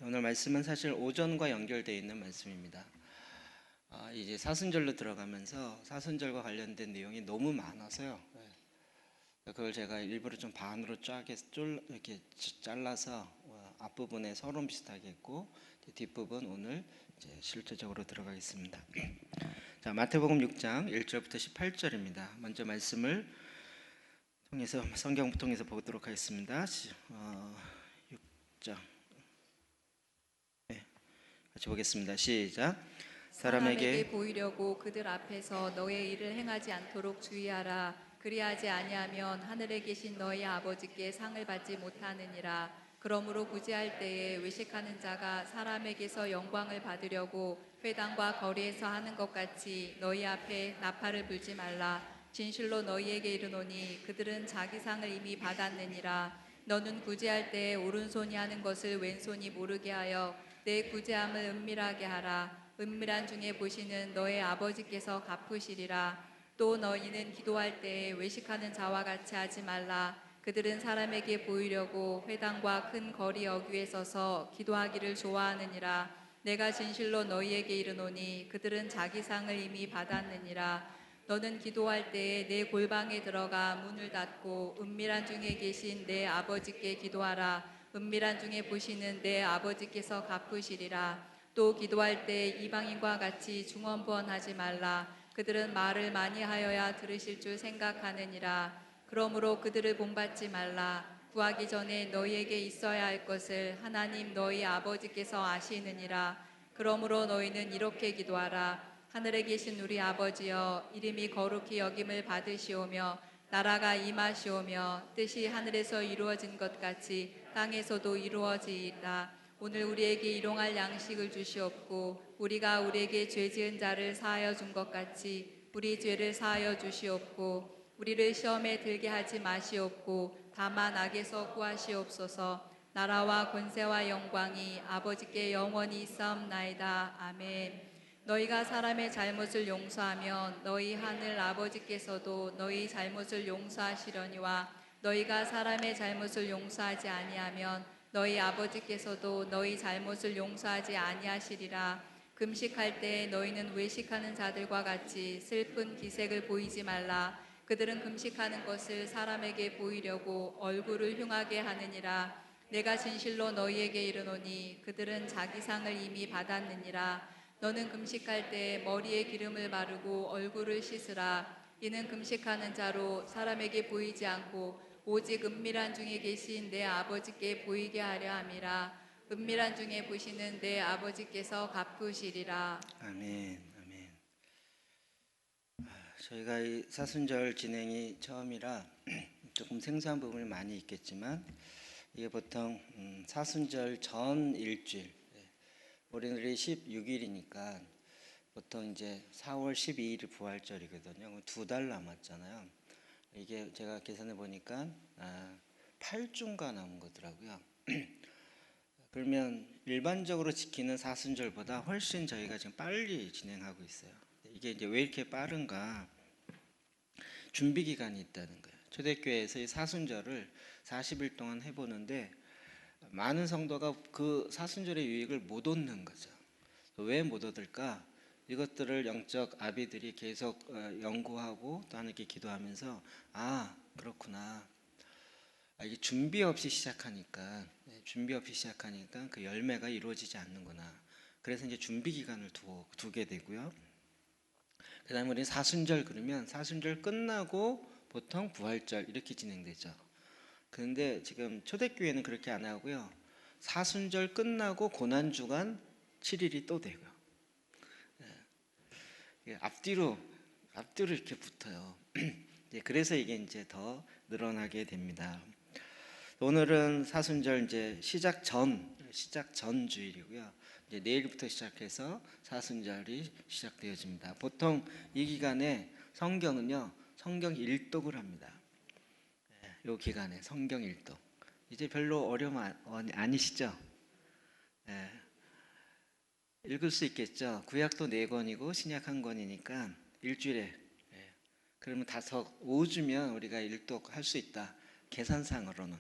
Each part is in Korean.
오늘 말씀은 사실 오전과 연결되어 있는 말씀입니다. 이제 사순절로 들어가면서 사순절과 관련된 내용이 너무 많아서요. 그걸 제가 일부러 좀 반으로 이렇게 잘라서 앞부분에 서론 비슷하게 했고 뒷부분 오늘 이제 실제적으로 들어가겠습니다. 자, 마태복음 6장 1절부터 18절입니다. 먼저 말씀을 통해서 성경 통해서 보도록 하겠습니다. 6장 같이 보겠습니다. 시작. 사람에게 보이려고 그들 앞에서 너의 일을 행하지 않도록 주의하라. 그리하지 아니하면 하늘에 계신 너희 아버지께 상을 받지 못하느니라. 그러므로 구제할 때에 외식하는 자가 사람에게서 영광을 받으려고 회당과 거리에서 하는 것 같이 너희 앞에 나팔을 불지 말라. 진실로 너희에게 이르노니 그들은 자기 상을 이미 받았느니라. 너는 구제할 때에 오른손이 하는 것을 왼손이 모르게 하여 내 구제함을 은밀하게 하라. 은밀한 중에 보시는 너의 아버지께서 갚으시리라. 또 너희는 기도할 때에 외식하는 자와 같이 하지 말라. 그들은 사람에게 보이려고 회당과 큰 거리 어귀에 서서 기도하기를 좋아하느니라. 내가 진실로 너희에게 이르노니 그들은 자기 상을 이미 받았느니라. 너는 기도할 때에 내 골방에 들어가 문을 닫고 은밀한 중에 계신 내 아버지께 기도하라. 은밀한 중에 보시는 내 아버지께서 갚으시리라. 또 기도할 때 이방인과 같이 중언부언하지 말라. 그들은 말을 많이 하여야 들으실 줄 생각하느니라. 그러므로 그들을 본받지 말라. 구하기 전에 너희에게 있어야 할 것을 하나님 너희 아버지께서 아시느니라. 그러므로 너희는 이렇게 기도하라. 하늘에 계신 우리 아버지여, 이름이 거룩히 여김을 받으시오며 나라가 임하시오며 뜻이 하늘에서 이루어진 것 같이 땅에서도 이루어지이다. 오늘 우리에게 일용할 양식을 주시옵고 우리가 우리에게 죄 지은 자를 사하여 준 것 같이 우리 죄를 사하여 주시옵고 우리를 시험에 들게 하지 마시옵고 다만 악에서 구하시옵소서. 나라와 권세와 영광이 아버지께 영원히 있사옵나이다. 아멘. 너희가 사람의 잘못을 용서하면 너희 하늘 아버지께서도 너희 잘못을 용서하시려니와 너희가 사람의 잘못을 용서하지 아니하면 너희 아버지께서도 너희 잘못을 용서하지 아니하시리라. 금식할 때 너희는 외식하는 자들과 같이 슬픈 기색을 보이지 말라. 그들은 금식하는 것을 사람에게 보이려고 얼굴을 흉하게 하느니라. 내가 진실로 너희에게 이르노니 그들은 자기 상을 이미 받았느니라. 너는 금식할 때 머리에 기름을 바르고 얼굴을 씻으라. 이는 금식하는 자로 사람에게 보이지 않고 오직 은밀한 중에 계신 내 아버지께 보이게 하려 함이라. 은밀한 중에 보시는 내 아버지께서 갚으시리라. 아멘. 아멘. 저희가 이 사순절 진행이 처음이라 조금 생소한 부분이 많이 있겠지만 이게 보통 사순절 전 일주일, 오늘이 16일이니까 보통 이제 4월 12일이 부활절이거든요. 2달 남았잖아요. 이게 제가 계산해 보니까 8주가 남은 거더라고요. 그러면 일반적으로 지키는 사순절보다 훨씬 저희가 지금 빨리 진행하고 있어요. 이게 이제 왜 이렇게 빠른가? 준비 기간이 있다는 거예요. 초대교회에서 이 사순절을 40일 동안 해보는데 많은 성도가 그 사순절의 유익을 못 얻는 거죠. 왜 못 얻을까? 이것들을 영적 아비들이 계속 연구하고 또 하나님께 기도하면서 그렇구나. 이게 준비 없이 시작하니까 그 열매가 이루어지지 않는구나. 그래서 이제 준비 기간을 두게 되고요. 그다음에 우리 사순절 그러면 사순절 끝나고 보통 부활절 이렇게 진행되죠. 그런데 지금 초대교회는 그렇게 안 하고요. 사순절 끝나고 고난주간 7일이 또 되고요. 앞뒤로 이렇게 붙어요. 그래서 이게 이제 더 늘어나게 됩니다. 오늘은 사순절 이제 시작 전 주일이고요. 이제 내일부터 시작해서 사순절이 시작되어집니다. 보통 이 기간에 성경은요, 성경 일독을 합니다. 이 기간에 성경 일독. 이제 별로 어려움 아니시죠? 읽을 수 있겠죠. 구약도 4권이고 신약 1권이니까 일주일에 그러면 5주면 우리가 일독할 수 있다. 계산상으로는.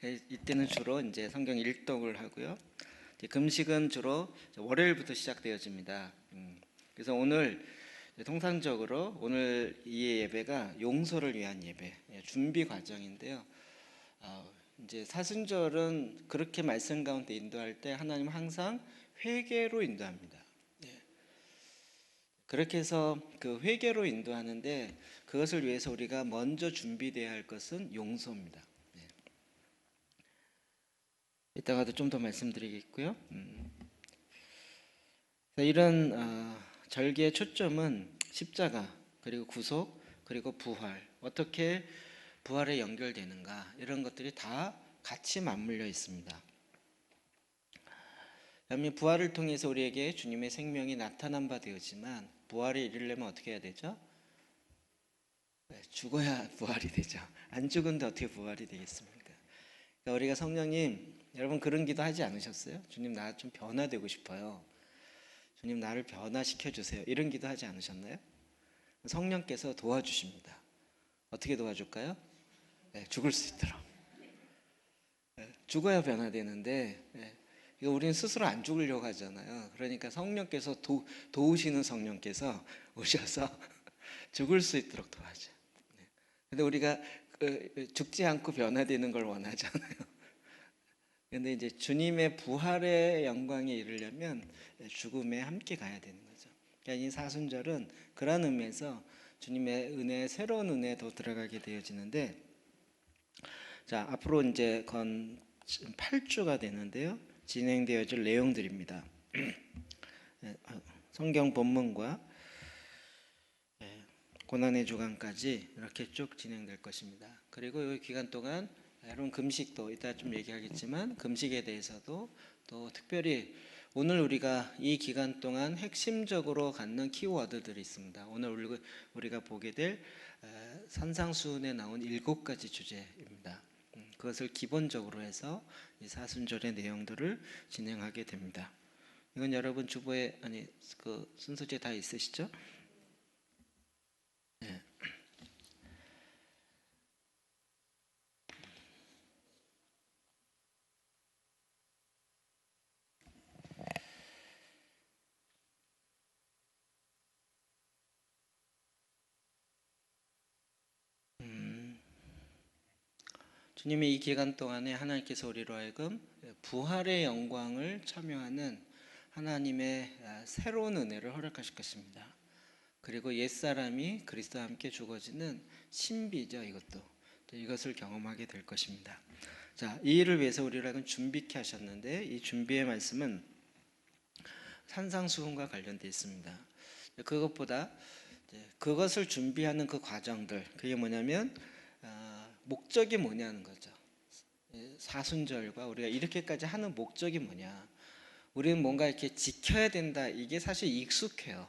이때는 주로 이제 성경 일독을 하고요. 이제 금식은 주로 월요일부터 시작되어집니다. 그래서 오늘 통상적으로 오늘 이 예배가 용서를 위한 예배, 준비 과정인데요. 이제 사순절은 그렇게 말씀 가운데 인도할 때 하나님 항상 회개로 인도합니다. 그렇게 해서 그 회개로 인도하는데 그것을 위해서 우리가 먼저 준비되어야 할 것은 용서입니다. 이따가도 좀 더 말씀드리겠고요. 이런 절기의 초점은 십자가, 그리고 구속, 그리고 부활, 어떻게 부활에 연결되는가, 이런 것들이 다 같이 맞물려 있습니다. 그다음에 부활을 통해서 우리에게 주님의 생명이 나타난 바 되었지만 부활에 이르려면 어떻게 해야 되죠? 죽어야 부활이 되죠. 안 죽은데 어떻게 부활이 되겠습니까? 그러니까 우리가 성령님, 여러분 그런 기도 하지 않으셨어요? 주님 나 좀 변화되고 싶어요. 주님 나를 변화시켜 주세요. 이런 기도 하지 않으셨나요? 성령께서 도와주십니다. 어떻게 도와줄까요? 죽을 수 있도록. 죽어야 변화되는데 이거 우리는 스스로 안 죽으려고 하잖아요. 그러니까 성령께서 도우시는 성령께서 오셔서 죽을 수 있도록 도와줘. 근데 우리가 죽지 않고 변화되는 걸 원하잖아요. 근데 이제 주님의 부활의 영광에 이르려면 죽음에 함께 가야 되는 거죠. 그러니까 이 사순절은 그런 의미에서 주님의 은혜, 새로운 은혜에 더 들어가게 되어지는데, 자 앞으로 이제 건 8주가 되는데요. 진행되어질 내용들입니다. 성경 본문과 고난의 주간까지 이렇게 쭉 진행될 것입니다. 그리고 이 기간 동안 여러분 금식도 이따 좀 얘기하겠지만 금식에 대해서도 또 특별히 오늘 우리가 이 기간 동안 핵심적으로 갖는 키워드들이 있습니다. 오늘 우리가 보게 될 산상수훈에 나온 7가지 주제입니다. 그것을 기본적으로 해서 이 사순절의 내용들을 진행하게 됩니다. 이건 여러분 주보에 그 순서제 다 있으시죠? 네. 주님의 이 기간 동안에 하나님께서 우리로 하여금 부활의 영광을 참여하는 하나님의 새로운 은혜를 허락하실 것입니다. 그리고 옛사람이 그리스도와 함께 죽어지는 신비죠. 이것을 경험하게 될 것입니다. 자, 이 일을 위해서 우리를 하여금 준비케 하셨는데 이 준비의 말씀은 산상수훈과 관련되어 있습니다. 그것보다 그것을 준비하는 그 과정들, 그게 뭐냐면 목적이 뭐냐는 거죠. 사순절과 우리가 이렇게까지 하는 목적이 뭐냐. 우리는 뭔가 이렇게 지켜야 된다. 이게 사실 익숙해요.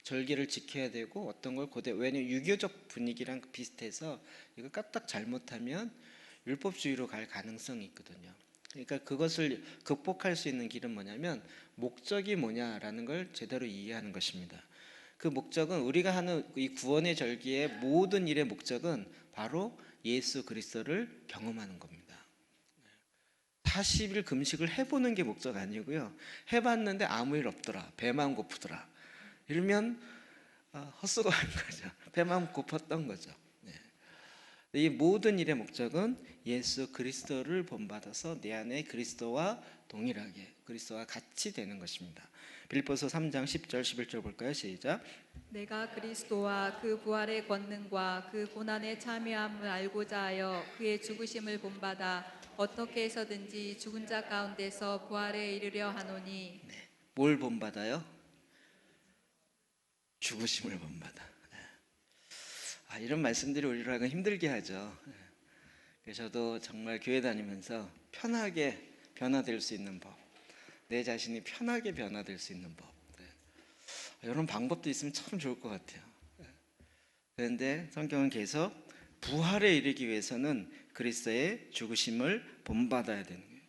절기를 지켜야 되고 어떤 걸 왜냐면 유교적 분위기랑 비슷해서 이거 까딱 잘못하면 율법주의로 갈 가능성이 있거든요. 그러니까 그것을 극복할 수 있는 길은 뭐냐면 목적이 뭐냐라는 걸 제대로 이해하는 것입니다. 그 목적은 우리가 하는 이 구원의 절기의 모든 일의 목적은 바로 예수 그리스도를 경험하는 겁니다. 40일 금식을 해보는 게 목적 아니고요. 해봤는데 아무 일 없더라. 배만 고프더라. 이러면 헛수고한 거죠. 배만 고팠던 거죠. 이 모든 일의 목적은 예수 그리스도를 본받아서 내 안에 그리스도와 동일하게 그리스도와 같이 되는 것입니다. 빌립보서 3장 10절 11절 볼까요? 시작. 내가 그리스도와 그 부활의 권능과 그 고난의 참여함을 알고자 하여 그의 죽으심을 본받아 어떻게 해서든지 죽은 자 가운데서 부활에 이르려 하노니. 뭘 본받아요? 죽으심을 본받아. 이런 말씀들이 우리를 하고 힘들게 하죠. 그래서 저도 정말 교회 다니면서 편하게 변화될 수 있는 법, 내 자신이 편하게 변화될 수 있는 법, 이런 방법도 있으면 참 좋을 것 같아요. 그런데 성경은 계속 부활에 이르기 위해서는 그리스도의 죽으심을 본받아야 되는 거예요.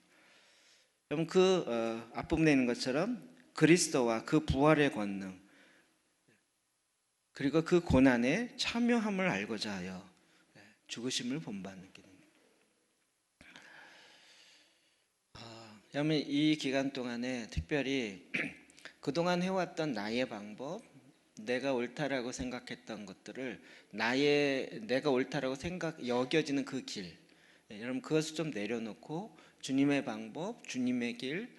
그럼 그 앞부분에 있는 것처럼 그리스도와 그 부활의 권능 그리고 그 고난에 참여함을 알고자 하여 죽으심을 본받는 게 됩니다. 그러면 이 기간 동안에 특별히 그동안 해왔던 나의 방법, 내가 옳다라고 생각했던 것들을 내가 옳다라고 여겨지는 그 길, 여러분 그것을 좀 내려놓고 주님의 방법, 주님의 길,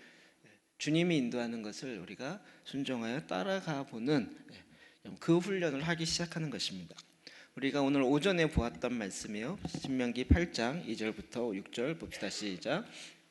주님이 인도하는 것을 우리가 순종하여 따라가 보는 그 훈련을 하기 시작하는 것입니다. 우리가 오늘 오전에 보았던 말씀이요, 신명기 8장 2절부터 6절 봅시다. 시작.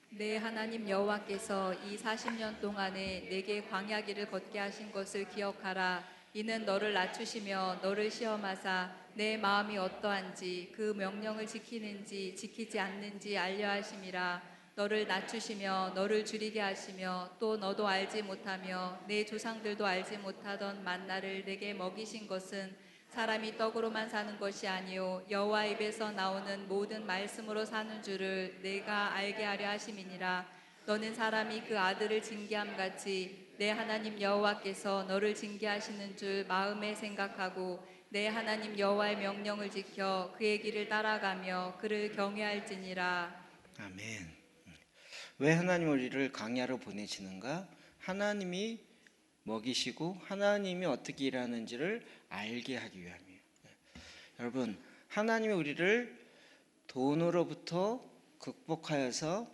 내 하나님 여호와께서 이 40년 동안에 내게 광야 길을 걷게 하신 것을 기억하라. 이는 너를 낮추시며 너를 시험하사 내 마음이 어떠한지 그 명령을 지키는지 지키지 않는지 알려 하심이라. 너를 낮추시며 너를 줄이게 하시며 또 너도 알지 못하며 내 조상들도 알지 못하던 만나를 내게 먹이신 것은 사람이 떡으로만 사는 것이 아니요 여호와 입에서 나오는 모든 말씀으로 사는 줄을 내가 알게 하려 하심이니라. 너는 사람이 그 아들을 징계함 같이 내 하나님 여호와께서 너를 징계하시는 줄 마음에 생각하고 내 하나님 여호와의 명령을 지켜 그의 길을 따라가며 그를 경외할지니라. 아멘. 왜 하나님 우리를 광야로 보내시는가? 하나님이 먹이시고 하나님이 어떻게 일하는지를 알게 하기 위함이에요. 여러분, 하나님이 우리를 돈으로부터 극복하여서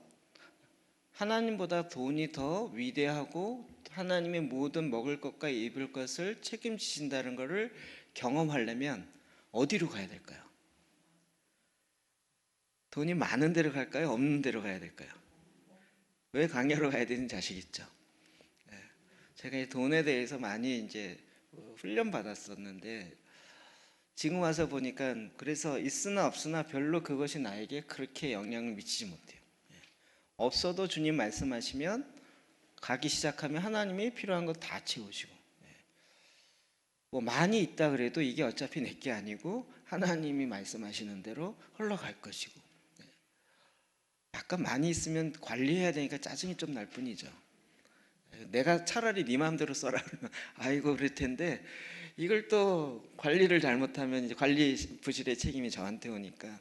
하나님보다 돈이 더 위대하고 하나님의 모든 먹을 것과 입을 것을 책임지신다는 것을 경험하려면 어디로 가야 될까요? 돈이 많은 데로 갈까요? 없는 데로 가야 될까요? 왜 광야로 가야 되는지 아시겠죠? 제가 이 돈에 대해서 많이 이제 훈련 받았었는데 지금 와서 보니까 그래서 있으나 없으나 별로 그것이 나에게 그렇게 영향을 미치지 못해요. 없어도 주님 말씀하시면 가기 시작하면 하나님이 필요한 거 다 채우시고, 뭐 많이 있다 그래도 이게 어차피 내게 아니고 하나님이 말씀하시는 대로 흘러갈 것이고, 약간 많이 있으면 관리해야 되니까 짜증이 좀 날 뿐이죠. 내가 차라리 네 마음대로 써라 그러면 아이고 그럴 텐데 이걸 또 관리를 잘못하면 이제 관리 부실의 책임이 저한테 오니까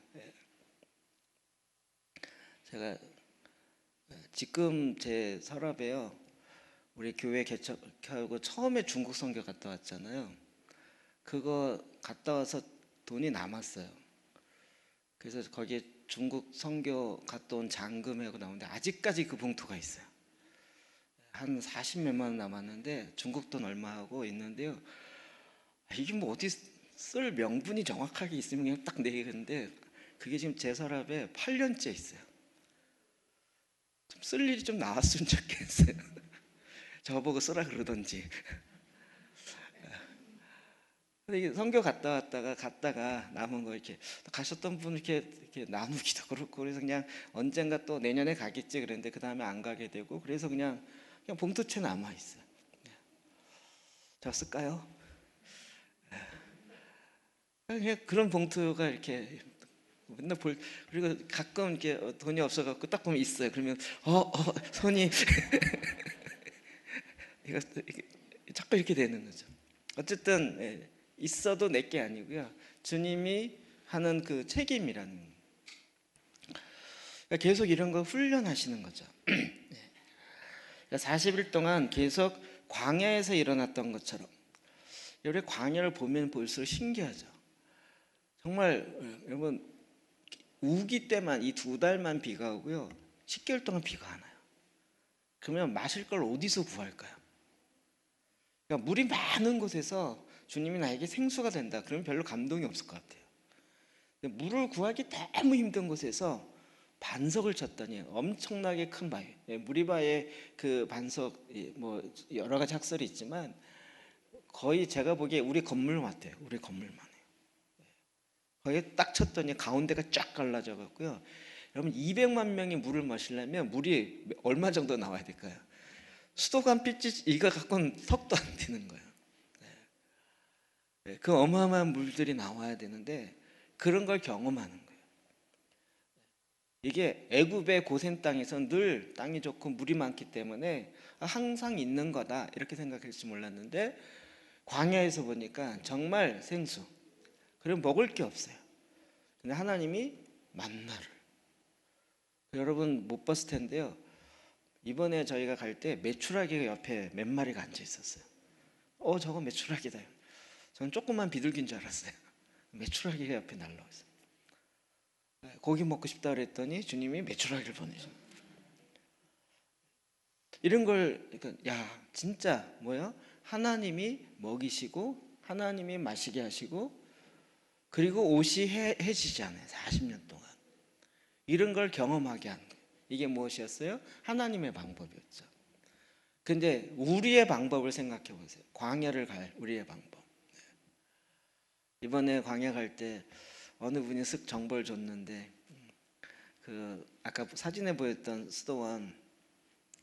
제가 지금 제 서랍에요, 우리 교회 개척하고 처음에 중국 선교 갔다 왔잖아요. 그거 갔다 와서 돈이 남았어요. 그래서 거기에 중국 선교 갔다 온 잔금하고 나오는데 아직까지 그 봉투가 있어요. 한 40몇만 원 남았는데 중국 돈 얼마 하고 있는데요. 이게 뭐 어디 쓸 명분이 정확하게 있으면 그냥 딱 내겠는데 그게 지금 제 서랍에 8년째 있어요. 좀 쓸 일이 좀 나왔으면 좋겠어요. 저보고 쓰라 그러던지. 근데 이게 선교 갔다가 남은 거 이렇게 가셨던 분 이렇게 나누기도 그렇고 그래서 그냥 언젠가 또 내년에 가겠지 그랬는데 그 다음에 안 가게 되고 그래서 그냥 봉투채 남아 있어요. 저 쓸까요? 그냥 그런 봉투가 이렇게 맨날 그리고 가끔 이렇게 돈이 없어갖고 딱 보면 있어요. 그러면 손이 이게 자꾸 이렇게 되는 거죠. 어쨌든 있어도 내게 아니고요. 주님이 하는 그 책임이라는. 그러니까 계속 이런 거 훈련하시는 거죠. 40일 동안 계속 광야에서 일어났던 것처럼 우리 광야를 보면 볼수록 신기하죠. 정말 여러분 우기 때만 이 2달만 비가 오고요. 10개월 동안 비가 안 와요. 그러면 마실 걸 어디서 구할까요? 그러니까 물이 많은 곳에서 주님이 나에게 생수가 된다. 그러면 별로 감동이 없을 것 같아요. 물을 구하기 너무 힘든 곳에서 반석을 쳤더니 엄청나게 큰 바위. 무리바의 그 반석 뭐 여러 가지 학설이 있지만 거의 제가 보기에 우리 건물 같아요. 우리 건물만 해요. 거기에 딱 쳤더니 가운데가 쫙 갈라져 갖고요. 여러분 200만 명이 물을 마시려면 물이 얼마 정도 나와야 될까요? 수도관 삐짓 이거 갖고는 석도 안 되는 거예요. 그 어마어마한 물들이 나와야 되는데 그런 걸 경험하는 거예요. 이게 애굽의 고센 땅에서는 늘 땅이 좋고 물이 많기 때문에 항상 있는 거다 이렇게 생각할지 몰랐는데 광야에서 보니까 정말 생수, 그리고 먹을 게 없어요. 근데 하나님이 만나를, 여러분 못 봤을 텐데요, 이번에 저희가 갈 때 메추라기가 옆에 몇 마리가 앉아 있었어요. 저거 메추라기다. 저는 조그만 비둘기인 줄 알았어요. 메추라기가 옆에 날라왔어요. 고기 먹고 싶다 그랬더니 주님이 메추라기를 보내신. 이런 걸 그러니까 야 진짜 뭐야? 하나님이 먹이시고 하나님이 마시게 하시고 그리고 옷이 해지지 않아요. 40년 동안 이런 걸 경험하게 한 거예요. 이게 무엇이었어요? 하나님의 방법이었죠. 근데 우리의 방법을 생각해 보세요. 광야를 갈 우리의 방법. 이번에 광야 갈 때 어느 분이 쓱 정보를 줬는데 그 아까 사진에 보였던 수도원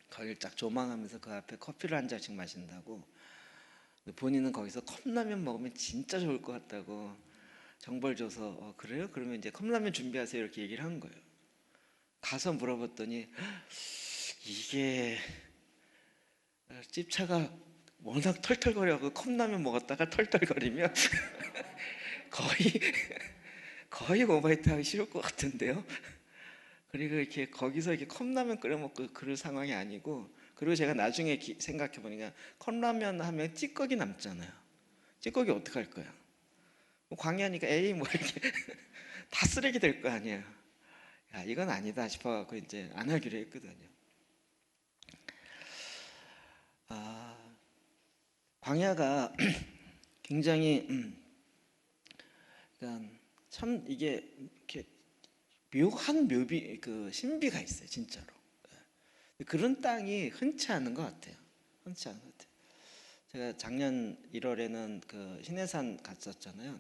거기를 딱 조망하면서 그 앞에 커피를 한 잔씩 마신다고, 본인은 거기서 컵라면 먹으면 진짜 좋을 것 같다고 정보를 줘서 그래요? 그러면 이제 컵라면 준비하세요 이렇게 얘기를 한 거예요. 가서 물어봤더니 이게 찝차가 워낙 털털거려서 컵라면 먹었다가 털털거리면 거의 오바이트 하기 싫을 것 같은데요. 그리고 이렇게 거기서 이렇게 컵라면 끓여 먹고 그럴 상황이 아니고, 그리고 제가 나중에 생각해 보니까 컵라면 하면 찌꺼기 남잖아요. 찌꺼기 어떡할 거야? 뭐 광야니까 에이 뭐 이렇게 다 쓰레기 될 거 아니에요. 야 이건 아니다 싶어갖고 이제 안 하기로 했거든요. 광야가 굉장히 그러니까 참 이게 이렇게 묘한 묘비 그 신비가 있어요 진짜로. 그런 땅이 흔치 않은 것 같아요. 흔치 않은 것 같아요. 제가 작년 1월에는 그 신해산 갔었잖아요.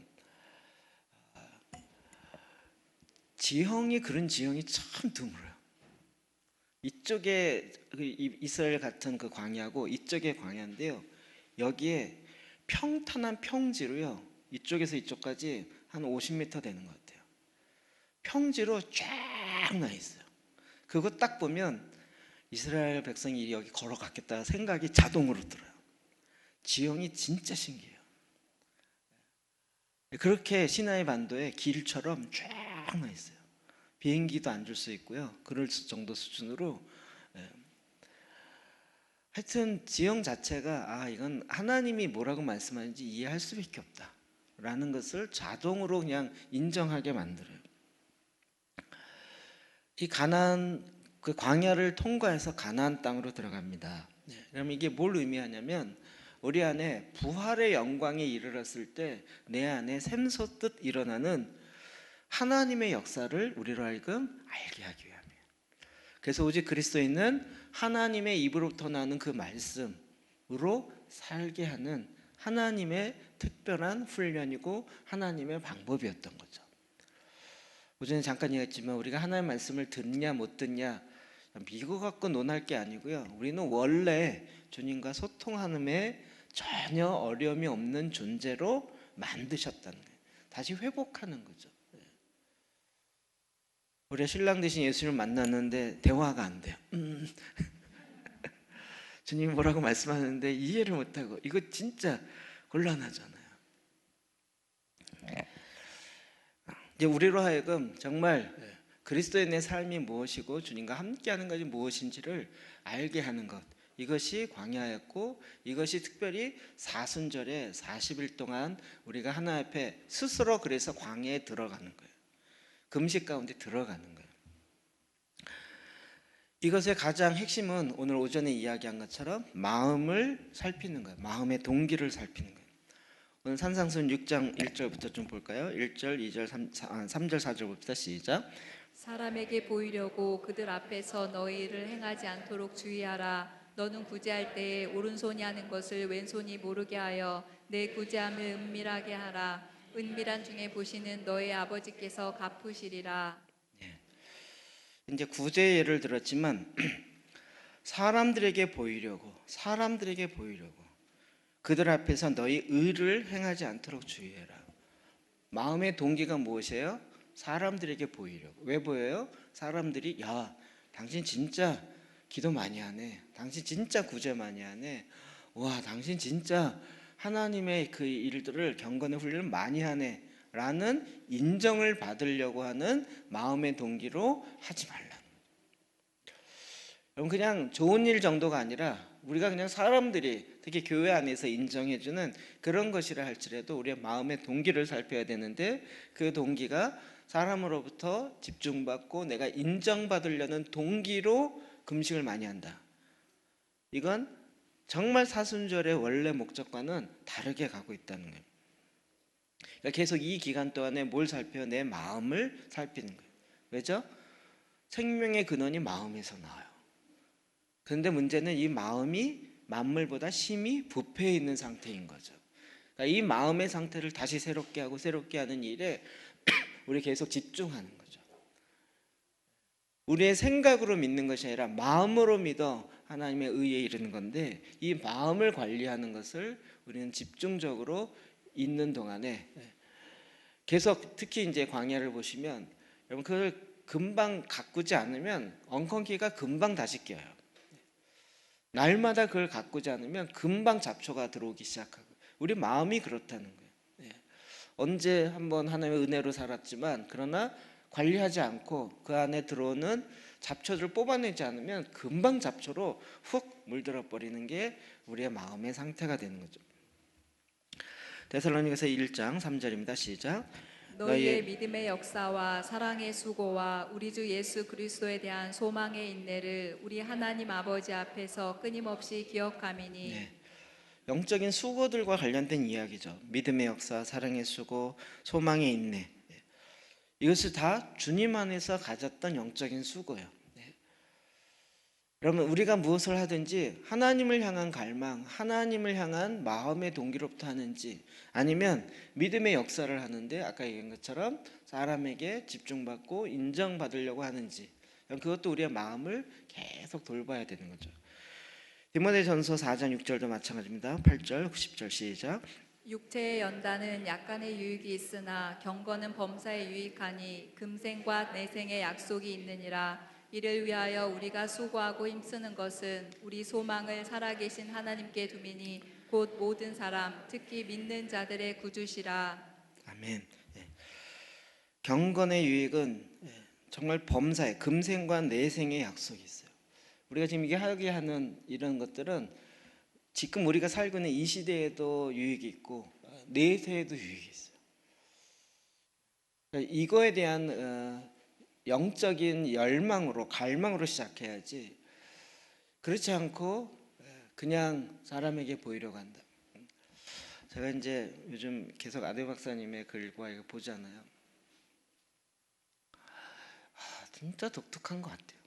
지형이 그런 지형이 참 드물어요. 이쪽에 이스라엘 같은 그 광야고 이쪽에 광야인데요. 여기에 평탄한 평지로요. 이쪽에서 이쪽까지 한 50m 되는 것 같아요. 평지로 쫙 나 있어요. 그거 딱 보면 이스라엘 백성이 여기 걸어갔겠다 생각이 자동으로 들어요. 지형이 진짜 신기해요. 그렇게 시나이 반도에 길처럼 쫙 나 있어요. 비행기도 앉을 수 있고요. 그럴 정도 수준으로. 하여튼 지형 자체가 이건 하나님이 뭐라고 말씀하는지 이해할 수밖에 없다 라는 것을 자동으로 그냥 인정하게 만들어요. 이 가나안 그 광야를 통과해서 가나안 땅으로 들어갑니다. 그럼 이게 뭘 의미하냐면 우리 안에 부활의 영광에 이르렀을 때 내 안에 샘솟듯 일어나는 하나님의 역사를 우리로 하여금 알게 하기 위함이에요. 그래서 오직 그리스도인은 하나님의 입으로부터 나는 그 말씀으로 살게 하는 하나님의 특별한 훈련이고 하나님의 방법이었던 거죠. 오전에 잠깐 얘기했지만 우리가 하나님의 말씀을 듣냐 못 듣냐 이거 갖고 논할 게 아니고요. 우리는 원래 주님과 소통하는데 전혀 어려움이 없는 존재로 만드셨다는 거예요. 다시 회복하는 거죠. 우리가 신랑 되신 예수님을 만났는데 대화가 안 돼요. 주님이 뭐라고 말씀하는데 이해를 못하고 이거 진짜 곤란하잖아요. 이제 우리로 하여금 정말 그리스도인의 삶이 무엇이고 주님과 함께하는 것이 무엇인지를 알게 하는 것, 이것이 광야였고 이것이 특별히 사순절에 40일 동안 우리가 하나님 앞에 스스로 그래서 광야에 들어가는 거예요. 금식 가운데 들어가는 거예요. 이것의 가장 핵심은 오늘 오전에 이야기한 것처럼 마음을 살피는 거예요. 마음의 동기를 살피는 거예요. 오늘 산상순 6장 1절부터 좀 볼까요? 1절, 2절, 3절, 4절 봅시다. 시작. 사람에게 보이려고 그들 앞에서 너의 일을 행하지 않도록 주의하라. 너는 구제할 때에 오른손이 하는 것을 왼손이 모르게 하여 내 구제함을 은밀하게 하라. 은밀한 중에 보시는 너의 아버지께서 갚으시리라. 이제 구제의 예를 들었지만 사람들에게 보이려고 그들 앞에서 너희 의를 행하지 않도록 주의해라. 마음의 동기가 무엇이에요? 사람들에게 보이려고. 왜 보여요? 사람들이 야 당신 진짜 기도 많이 하네, 당신 진짜 구제 많이 하네, 와 당신 진짜 하나님의 그 일들을 경건의 훈련을 많이 하네 라는 인정을 받으려고 하는 마음의 동기로 하지 말라. 여러분 그냥 좋은 일 정도가 아니라 우리가 그냥 사람들이 특히 교회 안에서 인정해주는 그런 것이라 할지라도 우리의 마음의 동기를 살펴야 되는데 그 동기가 사람으로부터 집중받고 내가 인정받으려는 동기로 금식을 많이 한다. 이건 정말 사순절의 원래 목적과는 다르게 가고 있다는 거예요. 그러니까 계속 이 기간 동안에 뭘 살펴요? 내 마음을 살피는 거예요. 왜죠? 생명의 근원이 마음에서 나와요. 그런데 문제는 이 마음이 만물보다 심히 부패해 있는 상태인 거죠. 그러니까 이 마음의 상태를 다시 새롭게 하고 새롭게 하는 일에 우리 계속 집중하는 거죠. 우리의 생각으로 믿는 것이 아니라 마음으로 믿어 하나님의 의에 이르는 건데 이 마음을 관리하는 것을 우리는 집중적으로 있는 동안에 계속 특히 이제 광야를 보시면 여러분 그걸 금방 가꾸지 않으면 엉겅퀴가 금방 다시 껴요. 날마다 그걸 가꾸지 않으면 금방 잡초가 들어오기 시작하고 우리 마음이 그렇다는 거예요. 언제 한번 하나님의 은혜로 살았지만 그러나 관리하지 않고 그 안에 들어오는 잡초들을 뽑아내지 않으면 금방 잡초로 훅 물들어 버리는 게 우리의 마음의 상태가 되는 거죠. 데살로니가서 1장 3절입니다. 시작. 너희의 믿음의 역사와 사랑의 수고와 우리 주 예수 그리스도에 대한 소망의 인내를 우리 하나님 아버지 앞에서 끊임없이 기억함이니. 네. 영적인 수고들과 관련된 이야기죠. 믿음의 역사, 사랑의 수고, 소망의 인내. 이것을 다 주님 안에서 가졌던 영적인 수고예요. 여러분 우리가 무엇을 하든지 하나님을 향한 갈망, 하나님을 향한 마음의 동기로부터 하는지 아니면 믿음의 역사를 하는데 아까 얘기한 것처럼 사람에게 집중받고 인정받으려고 하는지 그것도 우리의 마음을 계속 돌봐야 되는 거죠. 디모데전서 4장 6절도 마찬가지입니다. 8절, 10절 시작. 육체의 연단은 약간의 유익이 있으나 경건은 범사에 유익하니 금생과 내생의 약속이 있느니라. 이를 위하여 우리가 수고하고 힘쓰는 것은 우리 소망을 살아계신 하나님께 두미니 곧 모든 사람 특히 믿는 자들의 구주시라. 아멘. 경건의 유익은 정말 범사에 금생과 내생의 약속이 있어요. 우리가 지금 이게 하게 하는 이런 것들은 지금 우리가 살고 있는 이 시대에도 유익이 있고 내세에도 유익이 있어요. 그러니까 이거에 대한 영적인 열망으로 갈망으로 시작해야지 그렇지 않고 그냥 사람에게 보이려고 한다. 제가 이제 요즘 계속 아대 박사님의 글과 이거 보잖아요. 진짜 독특한 것 같아요.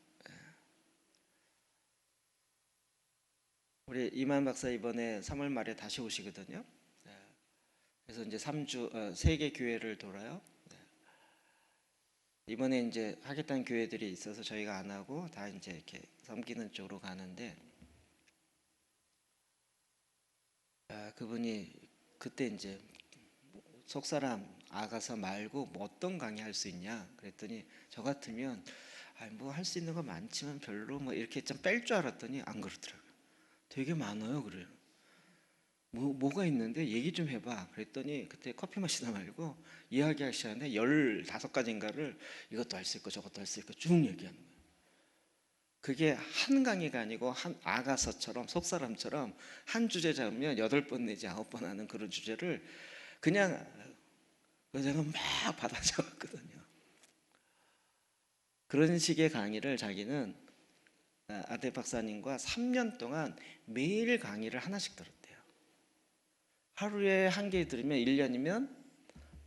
우리 이만 박사 이번에 3월 말에 다시 오시거든요. 그래서 이제 3주 세계 교회를 돌아요. 이번에 이제 하겠다는 교회들이 있어서 저희가 안 하고 다 이제 이렇게 섬기는 쪽으로 가는데 그분이 그때 이제 속사람 아가서 말고 뭐 어떤 강의 할 수 있냐 그랬더니 저 같으면 뭐 할 수 있는 거 많지만 별로 뭐 이렇게 좀 뺄 줄 알았더니 안 그러더라고요. 되게 많아요. 그래요. 뭐가 있는데 얘기 좀 해봐. 그랬더니 그때 커피 마시다 말고 이야기하기 시작하는데 15가지인가를 이것도 할 수 있고 저것도 할 수 있고 쭉 얘기하는 거예요. 그게 한 강의가 아니고 한 아가서처럼 속사람처럼 한 주제 잡으면 8번 내지 9번 하는 그런 주제를 그냥 제가 막 받아 적었거든요. 그런 식의 강의를 자기는 아대 박사님과 3년 동안 매일 강의를 하나씩 들었대요. 하루에 한 개 들으면 1년이면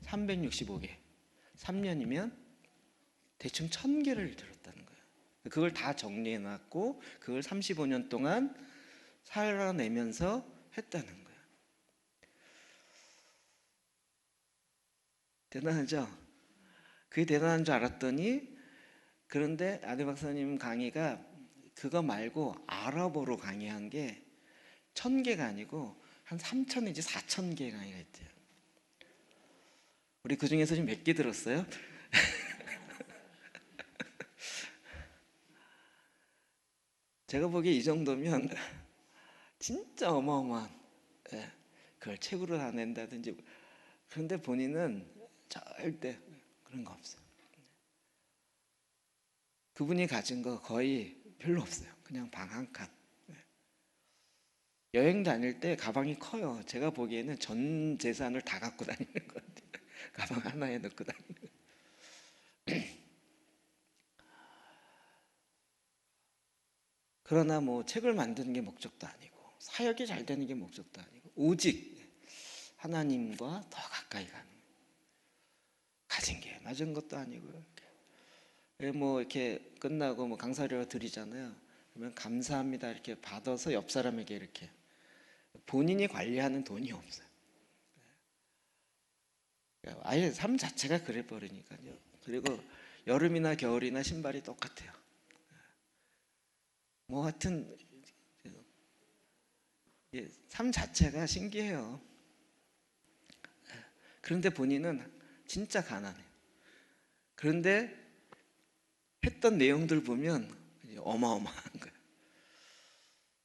365개, 3년이면 대충 1000개를 들었다는 거예요. 그걸 다 정리해놨고 그걸 35년 동안 살아내면서 했다는 거예요. 대단하죠? 그게 대단한 줄 알았더니 그런데 아대 박사님 강의가 그거 말고 아랍어로 강의한 게 1000개가 아니고 한 3000 내지 4000개 강의가 있대요. 우리 그 중에서 지금 몇 개 들었어요? 제가 보기에 이 정도면 진짜 어마어마한 그걸 책으로 다 낸다든지 그런데 본인은 절대 그런 거 없어요. 그분이 가진 거 거의 별로 없어요. 그냥 방 한 칸. 여행 다닐 때 가방이 커요. 제가 보기에는 전 재산을 다 갖고 다니는 것 같아요. 가방 하나에 넣고 다니는. 그러나 뭐 책을 만드는 게 목적도 아니고 사역이 잘 되는 게 목적도 아니고 오직 하나님과 더 가까이 가는, 가진 게 맞은 것도 아니고요. 뭐 이렇게 끝나고 뭐 강사료 드리잖아요. 그러면 감사합니다 이렇게 받아서 옆 사람에게 이렇게, 본인이 관리하는 돈이 없어요. 아예 삶 자체가 그래 버리니까요. 그리고 여름이나 겨울이나 신발이 똑같아요. 뭐 하여튼 삶 자체가 신기해요. 그런데 본인은 진짜 가난해요. 그런데 했던 내용들 보면 어마어마한 거예요.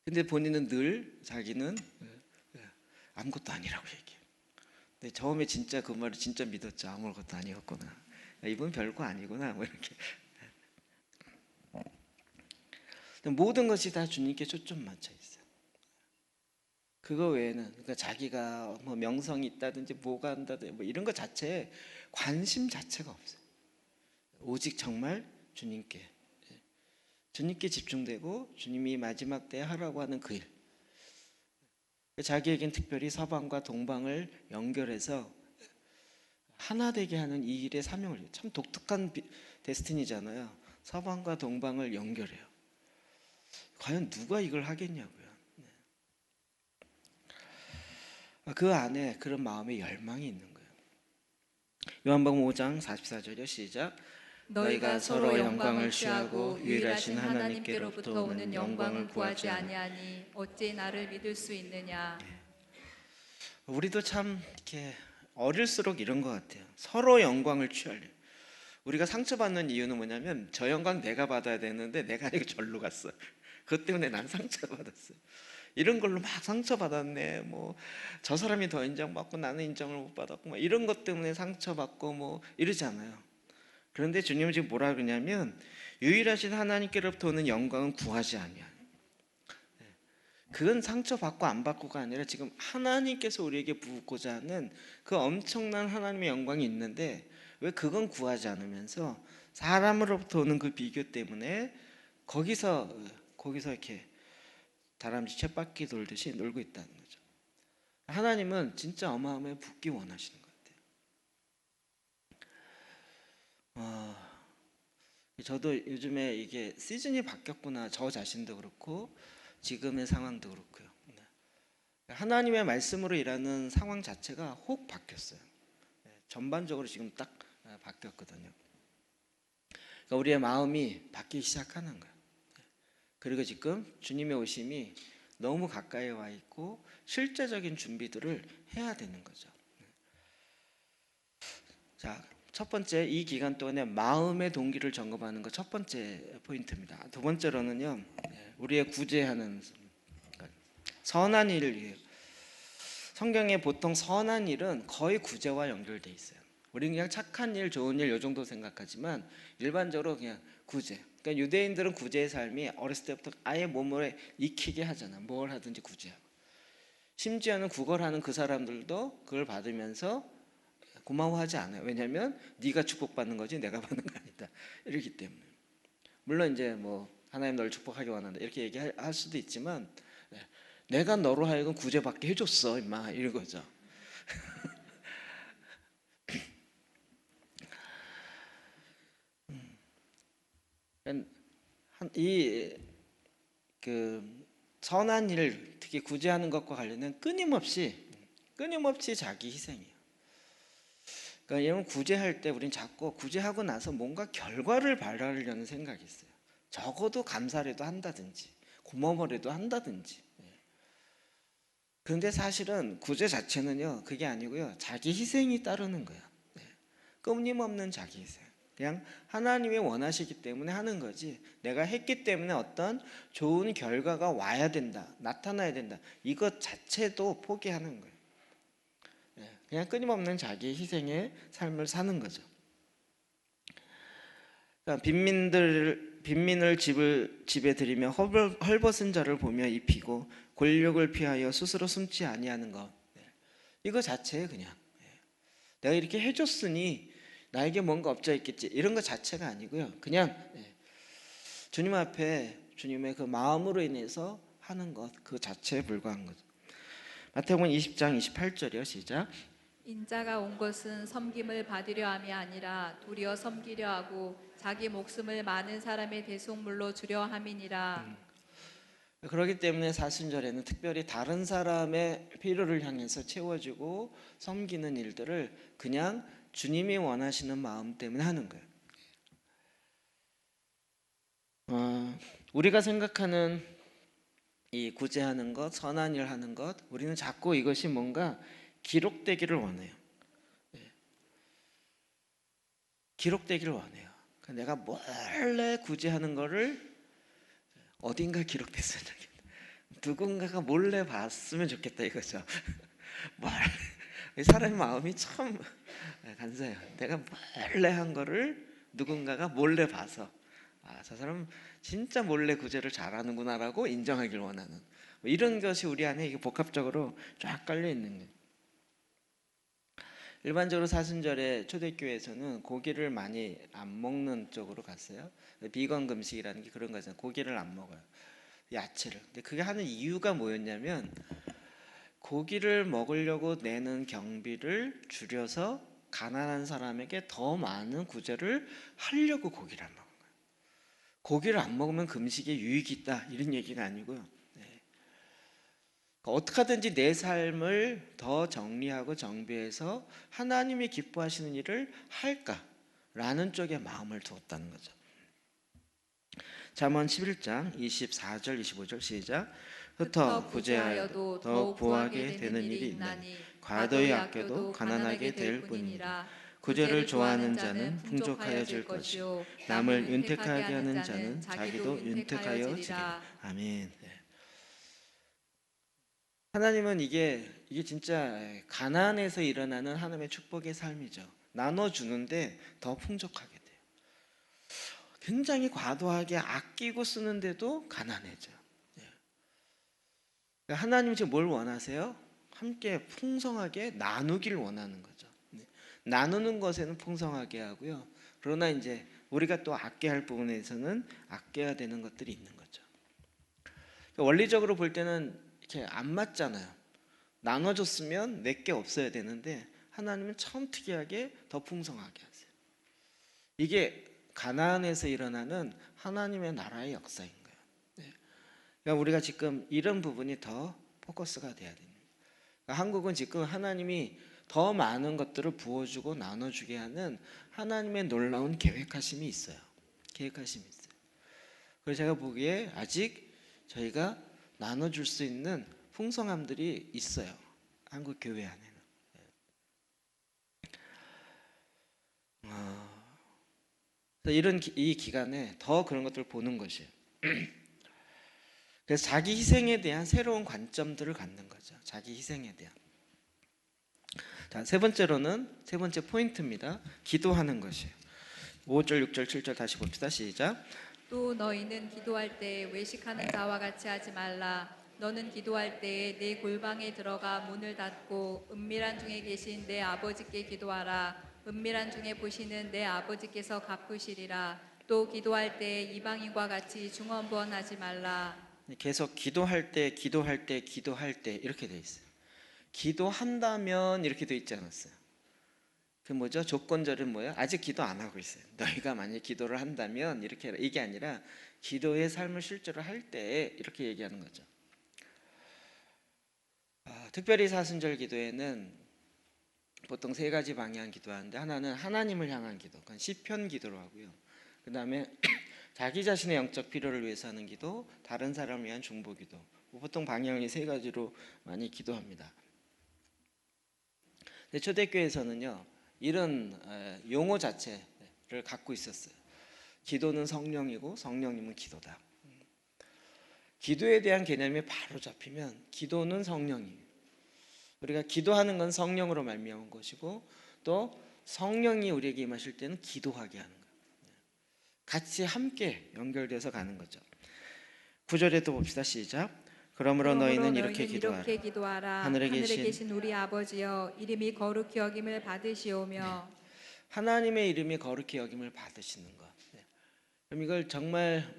근데 본인은 늘 자기는 아무것도 아니라고 얘기해요. 근데 처음에 진짜 그 말을 진짜 믿었죠. 아무것도 아니었구나. 이분 별거 아니구나. 뭐 이렇게. 모든 것이 다 주님께 초점 맞춰 있어요. 그거 외에는, 그러니까 자기가 뭐 명성이 있다든지 뭐가 한다든지 뭐 이런 것 자체에 관심 자체가 없어요. 오직 정말 주님께 집중되고 주님이 마지막 때 하라고 하는 그 일. 자기에겐 특별히 서방과 동방을 연결해서 하나 되게 하는 이 일의 사명을, 참 독특한 데스티니잖아요. 서방과 동방을 연결해요. 과연 누가 이걸 하겠냐고요. 그 안에 그런 마음의 열망이 있는 거예요. 요한복음 5장 44절이요. 시작. 너희가 서로 영광을 취하고 유일하신 하나님께로부터 오는 영광을 구하지 아니하니 어찌 나를 믿을 수 있느냐. 우리도 참 이렇게 어릴수록 이런 것 같아요. 서로 영광을 취하려. 우리가 상처받는 이유는 뭐냐면 저 영광 내가 받아야 되는데 내가 아니고 절로 갔어. 그것 때문에 난 상처받았어요. 이런 걸로 막 상처받았네. 뭐 저 사람이 더 인정받고 나는 인정을 못 받았고 뭐 이런 것 때문에 상처받고 뭐 이러잖아요. 그런데 주님은 지금 뭐라 그러냐면 유일하신 하나님께로부터 오는 영광은 구하지 아니하니. 그건 상처받고 안 받고가 아니라 지금 하나님께서 우리에게 부고자 하는 그 엄청난 하나님의 영광이 있는데 왜 그건 구하지 않으면서 사람으로부터 오는 그 비교 때문에 거기서 이렇게 다람쥐 쳇바퀴 돌듯이 놀고 있다는 거죠. 하나님은 진짜 어마어마하게 붙기 원하시는 것 같아요. 저도 요즘에 이게 시즌이 바뀌었구나. 저 자신도 그렇고 지금의 상황도 그렇고요. 하나님의 말씀으로 일하는 상황 자체가 혹 바뀌었어요. 전반적으로 지금 딱 바뀌었거든요. 그러니까 우리의 마음이 바뀌기 시작하는 거예요. 그리고 지금 주님의 오심이 너무 가까이 와 있고 실제적인 준비들을 해야 되는 거죠. 자, 첫 번째, 이 기간 동안에 마음의 동기를 점검하는 것 첫 번째 포인트입니다. 두 번째로는요, 우리의 구제하는 선한 일을, 성경에 보통 선한 일은 거의 구제와 연결돼 있어요. 우리는 그냥 착한 일, 좋은 일 이 정도 생각하지만 일반적으로 그냥 구제. 그러니까 유대인들은 구제의 삶이 어렸을 때부터 아예 몸에 익히게 하잖아. 뭘 하든지 구제하고. 심지어는 구걸하는 그 사람들도 그걸 받으면서 고마워하지 않아요. 왜냐하면 네가 축복받는 거지 내가 받는 거 아니다. 이러기 때문에. 물론 이제 뭐 하나님 너를 축복하기 원한다 이렇게 얘기할 수도 있지만 내가 너로 하여금 구제받게 해줬어 임마 이런 거죠. 이 그 선한 일 특히 구제하는 것과 관련된 끊임없이 자기 희생이에요. 그러니까 이런 구제할 때 우린 자꾸 구제하고 나서 뭔가 결과를 바라려는 생각이 있어요. 적어도 감사라도 한다든지 고마워라도 한다든지. 그런데 사실은 구제 자체는요 그게 아니고요 자기 희생이 따르는 거예요. 끊임없는 자기 희생. 그냥 하나님이 원하시기 때문에 하는 거지 내가 했기 때문에 어떤 좋은 결과가 와야 된다, 나타나야 된다 이것 자체도 포기하는 거예요. 그냥 끊임없는 자기 희생의 삶을 사는 거죠. 그러니까 빈민들 빈민을 집에 들이며 헐벗은 자를 보며 입히고 권력을 피하여 스스로 숨지 아니하는 것. 이거 자체에 그냥 내가 이렇게 해줬으니 나에게 뭔가 업자 있겠지 이런 것 자체가 아니고요. 그냥 주님 앞에 주님의 그 마음으로 인해서 하는 것 그 자체에 불과한 거죠. 마태복음 20장 28절이요. 시작. 인자가 온 것은 섬김을 받으려 함이 아니라 도리어 섬기려 하고 자기 목숨을 많은 사람의 대속물로 주려 함이니라. 그렇기 때문에 사순절에는 특별히 다른 사람의 필요를 향해서 채워주고 섬기는 일들을 그냥 주님이 원하시는 마음 때문에 하는 거예요. 우리가 생각하는 이 구제하는 것, 선한 일 하는 것, 우리는 자꾸 이것이 뭔가 기록되기를 원해요. 기록되기를 원해요. 내가 몰래 구제하는 거를 어딘가 기록됐으면 좋겠다. 누군가가 몰래 봤으면 좋겠다 이거죠. 사람의 마음이 참 간사해요. 내가 몰래 한 거를 누군가가 몰래 봐서 저 사람 진짜 몰래 구제를 잘하는구나라고 인정하길 원하는 이런 것이 우리 안에 이게 복합적으로 쫙 깔려 있는 거예요. 일반적으로 사순절에 초대교회에서는 고기를 많이 안 먹는 쪽으로 갔어요. 비건 금식이라는 게 그런 거잖아요. 고기를 안 먹어요. 야채를. 근데 그게 하는 이유가 뭐였냐면 고기를 먹으려고 내는 경비를 줄여서 가난한 사람에게 더 많은 구제를 하려고 고기를 안 먹은 거예요. 고기를 안 먹으면 금식에 유익이 있다 이런 얘기가 아니고요. 어떻게 하든지 내 삶을 더 정리하고 정비해서 하나님이 기뻐하시는 일을 할까라는 쪽에 마음을 두었다는 거죠. 잠언 11장 24절 25절 시작. 흩어 구제하여도 더욱 부하게 되는 일이 있나니 과도히 아껴도 가난하게 될 뿐이니라. 구제를 좋아하는 자는 풍족하여질 것이요 남을 윤택하게 하는 자는 자기도 윤택하여지리라. 아멘. 하나님은 이게 진짜 가난에서 일어나는 하나님의 축복의 삶이죠. 나눠주는데 더 풍족하게 돼요. 굉장히 과도하게 아끼고 쓰는데도 가난해져요. 하나님 지금 뭘 원하세요? 함께 풍성하게 나누기를 원하는 거죠. 나누는 것에는 풍성하게 하고요. 그러나 이제 우리가 또 아껴야 할 부분에서는 아껴야 되는 것들이 있는 거죠. 원리적으로 볼 때는 이렇게 안 맞잖아요. 나눠줬으면 내게 없어야 되는데 하나님은 참 특이하게 더 풍성하게 하세요. 이게 가나안에서 일어나는 하나님의 나라의 역사인 거예요. 그러니까 우리가 지금 이런 부분이 더 포커스가 돼야 됩니다. 그러니까 한국은 지금 하나님이 더 많은 것들을 부어주고 나눠주게 하는 하나님의 놀라운 계획하심이 있어요. 계획하심이 있어요. 그래서 제가 보기에 아직 저희가 나눠줄 수 있는 풍성함들이 있어요. 한국 교회 안에는. 이런 이 기간에 더 그런 것들을 보는 것이에요. 그래서 자기 희생에 대한 새로운 관점들을 갖는 거죠. 자기 희생에 대한. 자, 세 번째 포인트입니다. 기도하는 것이에요. 5절, 6절, 7절 다시 봅시다. 시작. 또 너희는 기도할 때 외식하는 자와 같이 하지 말라. 너는 기도할 때에 내 골방에 들어가 문을 닫고 은밀한 중에 계신 내 아버지께 기도하라. 은밀한 중에 보시는 내 아버지께서 갚으시리라. 또 기도할 때 이방인과 같이 중언부언하지 말라. 계속 기도할 때 이렇게 돼 있어요. 기도한다면 이렇게 돼 있지 않았어요. 그 뭐죠? 조건절은 뭐예요? 아직 기도 안 하고 있어요. 너희가 만약 기도를 한다면 이렇게 이게 아니라 기도의 삶을 실제로 할 때 이렇게 얘기하는 거죠. 특별히 사순절 기도에는 보통 세 가지 방향 기도하는데 하나는 하나님을 향한 기도, 그건 시편 기도로 하고요. 그 다음에 자기 자신의 영적 필요를 위해서 하는 기도, 다른 사람을 위한 중보 기도. 보통 방향이 세 가지로 많이 기도합니다. 근데 초대교회에서는요 이런 용어 자체를 갖고 있었어요. 기도는 성령이고 성령님은 기도다. 기도에 대한 개념이 바로 잡히면 기도는 성령이에요. 우리가 기도하는 건 성령으로 말미암은 것이고 또 성령이 우리에게 임하실 때는 기도하게 하는 거예요. 같이 함께 연결돼서 가는 거죠. 9절에 또 봅시다. 시작. 그러므로 너희는 이렇게 기도하라. 하늘에 하늘에 계신 우리 아버지여, 이름이 거룩히 여김을 받으시오며. 하나님의 이름이 거룩히 여김을 받으시는 것. 그럼 이걸 정말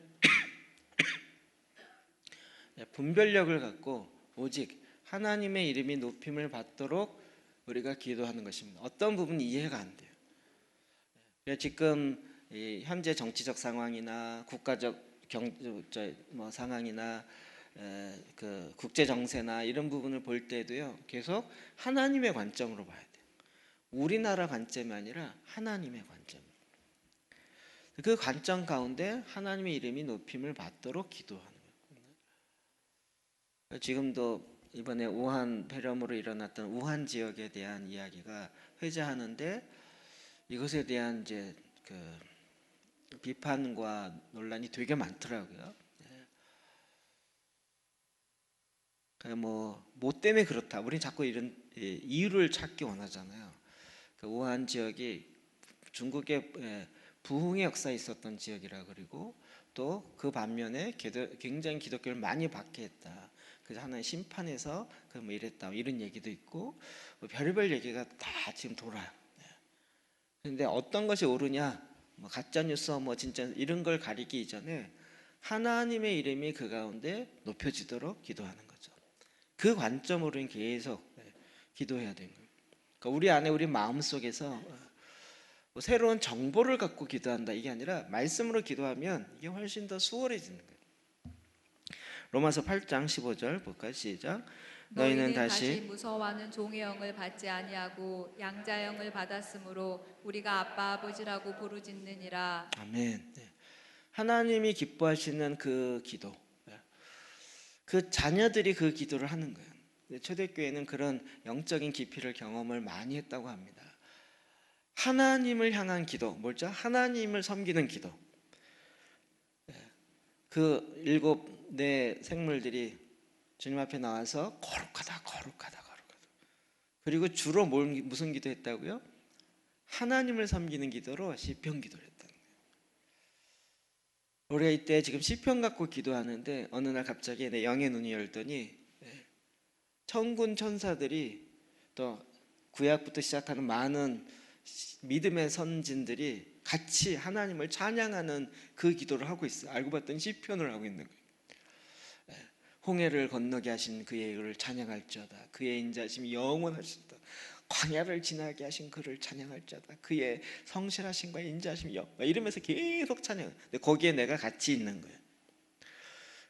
분별력을 갖고 오직 하나님의 이름이 높임을 받도록 우리가 기도하는 것입니다. 어떤 부분이 이해가 안 돼요. 지금 이 현재 정치적 상황이나 국가적 상황이나 그 국제 정세나 이런 부분을 볼 때도요, 계속 하나님의 관점으로 봐야 돼요. 우리나라 관점이 아니라 하나님의 관점. 그 관점 가운데 하나님의 이름이 높임을 받도록 기도하는 거예요. 지금도 이번에 우한 폐렴으로 일어났던 우한 지역에 대한 이야기가 회자하는데, 이것에 대한 이제 그 비판과 논란이 되게 많더라고요. 뭐 때문에 그렇다. 우리 자꾸 이런 이유를 찾기 원하잖아요. 그 우한 지역이 중국의 부흥의 역사에 있었던 지역이라, 그리고 또 그 반면에 굉장히 기독교를 많이 박해했다. 그래서 하나의 심판에서 뭐 이랬다, 이런 얘기도 있고, 뭐 별의별 얘기가 다 지금 돌아요. 그런데 어떤 것이 옳으냐, 뭐 가짜 뉴스 뭐 진짜 이런 걸 가리기 이전에 하나님의 이름이 그 가운데 높여지도록 기도하는 거죠. 그 관점으로 계속 기도해야 되는 거예요. 그러니까 우리 안에, 우리 마음 속에서 뭐 새로운 정보를 갖고 기도한다, 이게 아니라 말씀으로 기도하면 이게 훨씬 더 수월해지는 거예요. 로마서 8장 15절 볼까요? 시작. 너희는 다시 무서워하는 종의 영을 받지 아니하고 양자의 영을 받았으므로 우리가 아빠 아버지라고 부르짖느니라. 아멘. 하나님이 기뻐하시는 그 기도, 그 자녀들이 그 기도를 하는 거예요. 초대교회는 그런 영적인 깊이를 경험을 많이 했다고 합니다. 하나님을 향한 기도, 뭐죠? 하나님을 섬기는 기도. 그 7 생물들이 주님 앞에 나와서 거룩하다, 거룩하다, 거룩하다. 그리고 주로 무슨 기도했다고요? 하나님을 섬기는 기도로 시편 기도를 했다는 거예요. 우리가 이때 지금 시편 갖고 기도하는데, 어느 날 갑자기 내 영의 눈이 열더니 천군 천사들이, 또 구약부터 시작하는 많은 믿음의 선진들이 같이 하나님을 찬양하는 그 기도를 하고 있어요. 알고 봤더니 시편을 하고 있는 거예요. 홍해를 건너게 하신 그의 의를 찬양할지어다. 그의 인자심이 영원하시다. 광야를 지나게 하신 그를 찬양할지어다. 그의 성실하심과 인자심이 이러면서 계속 찬양. 근데 거기에 내가 같이 있는 거예요.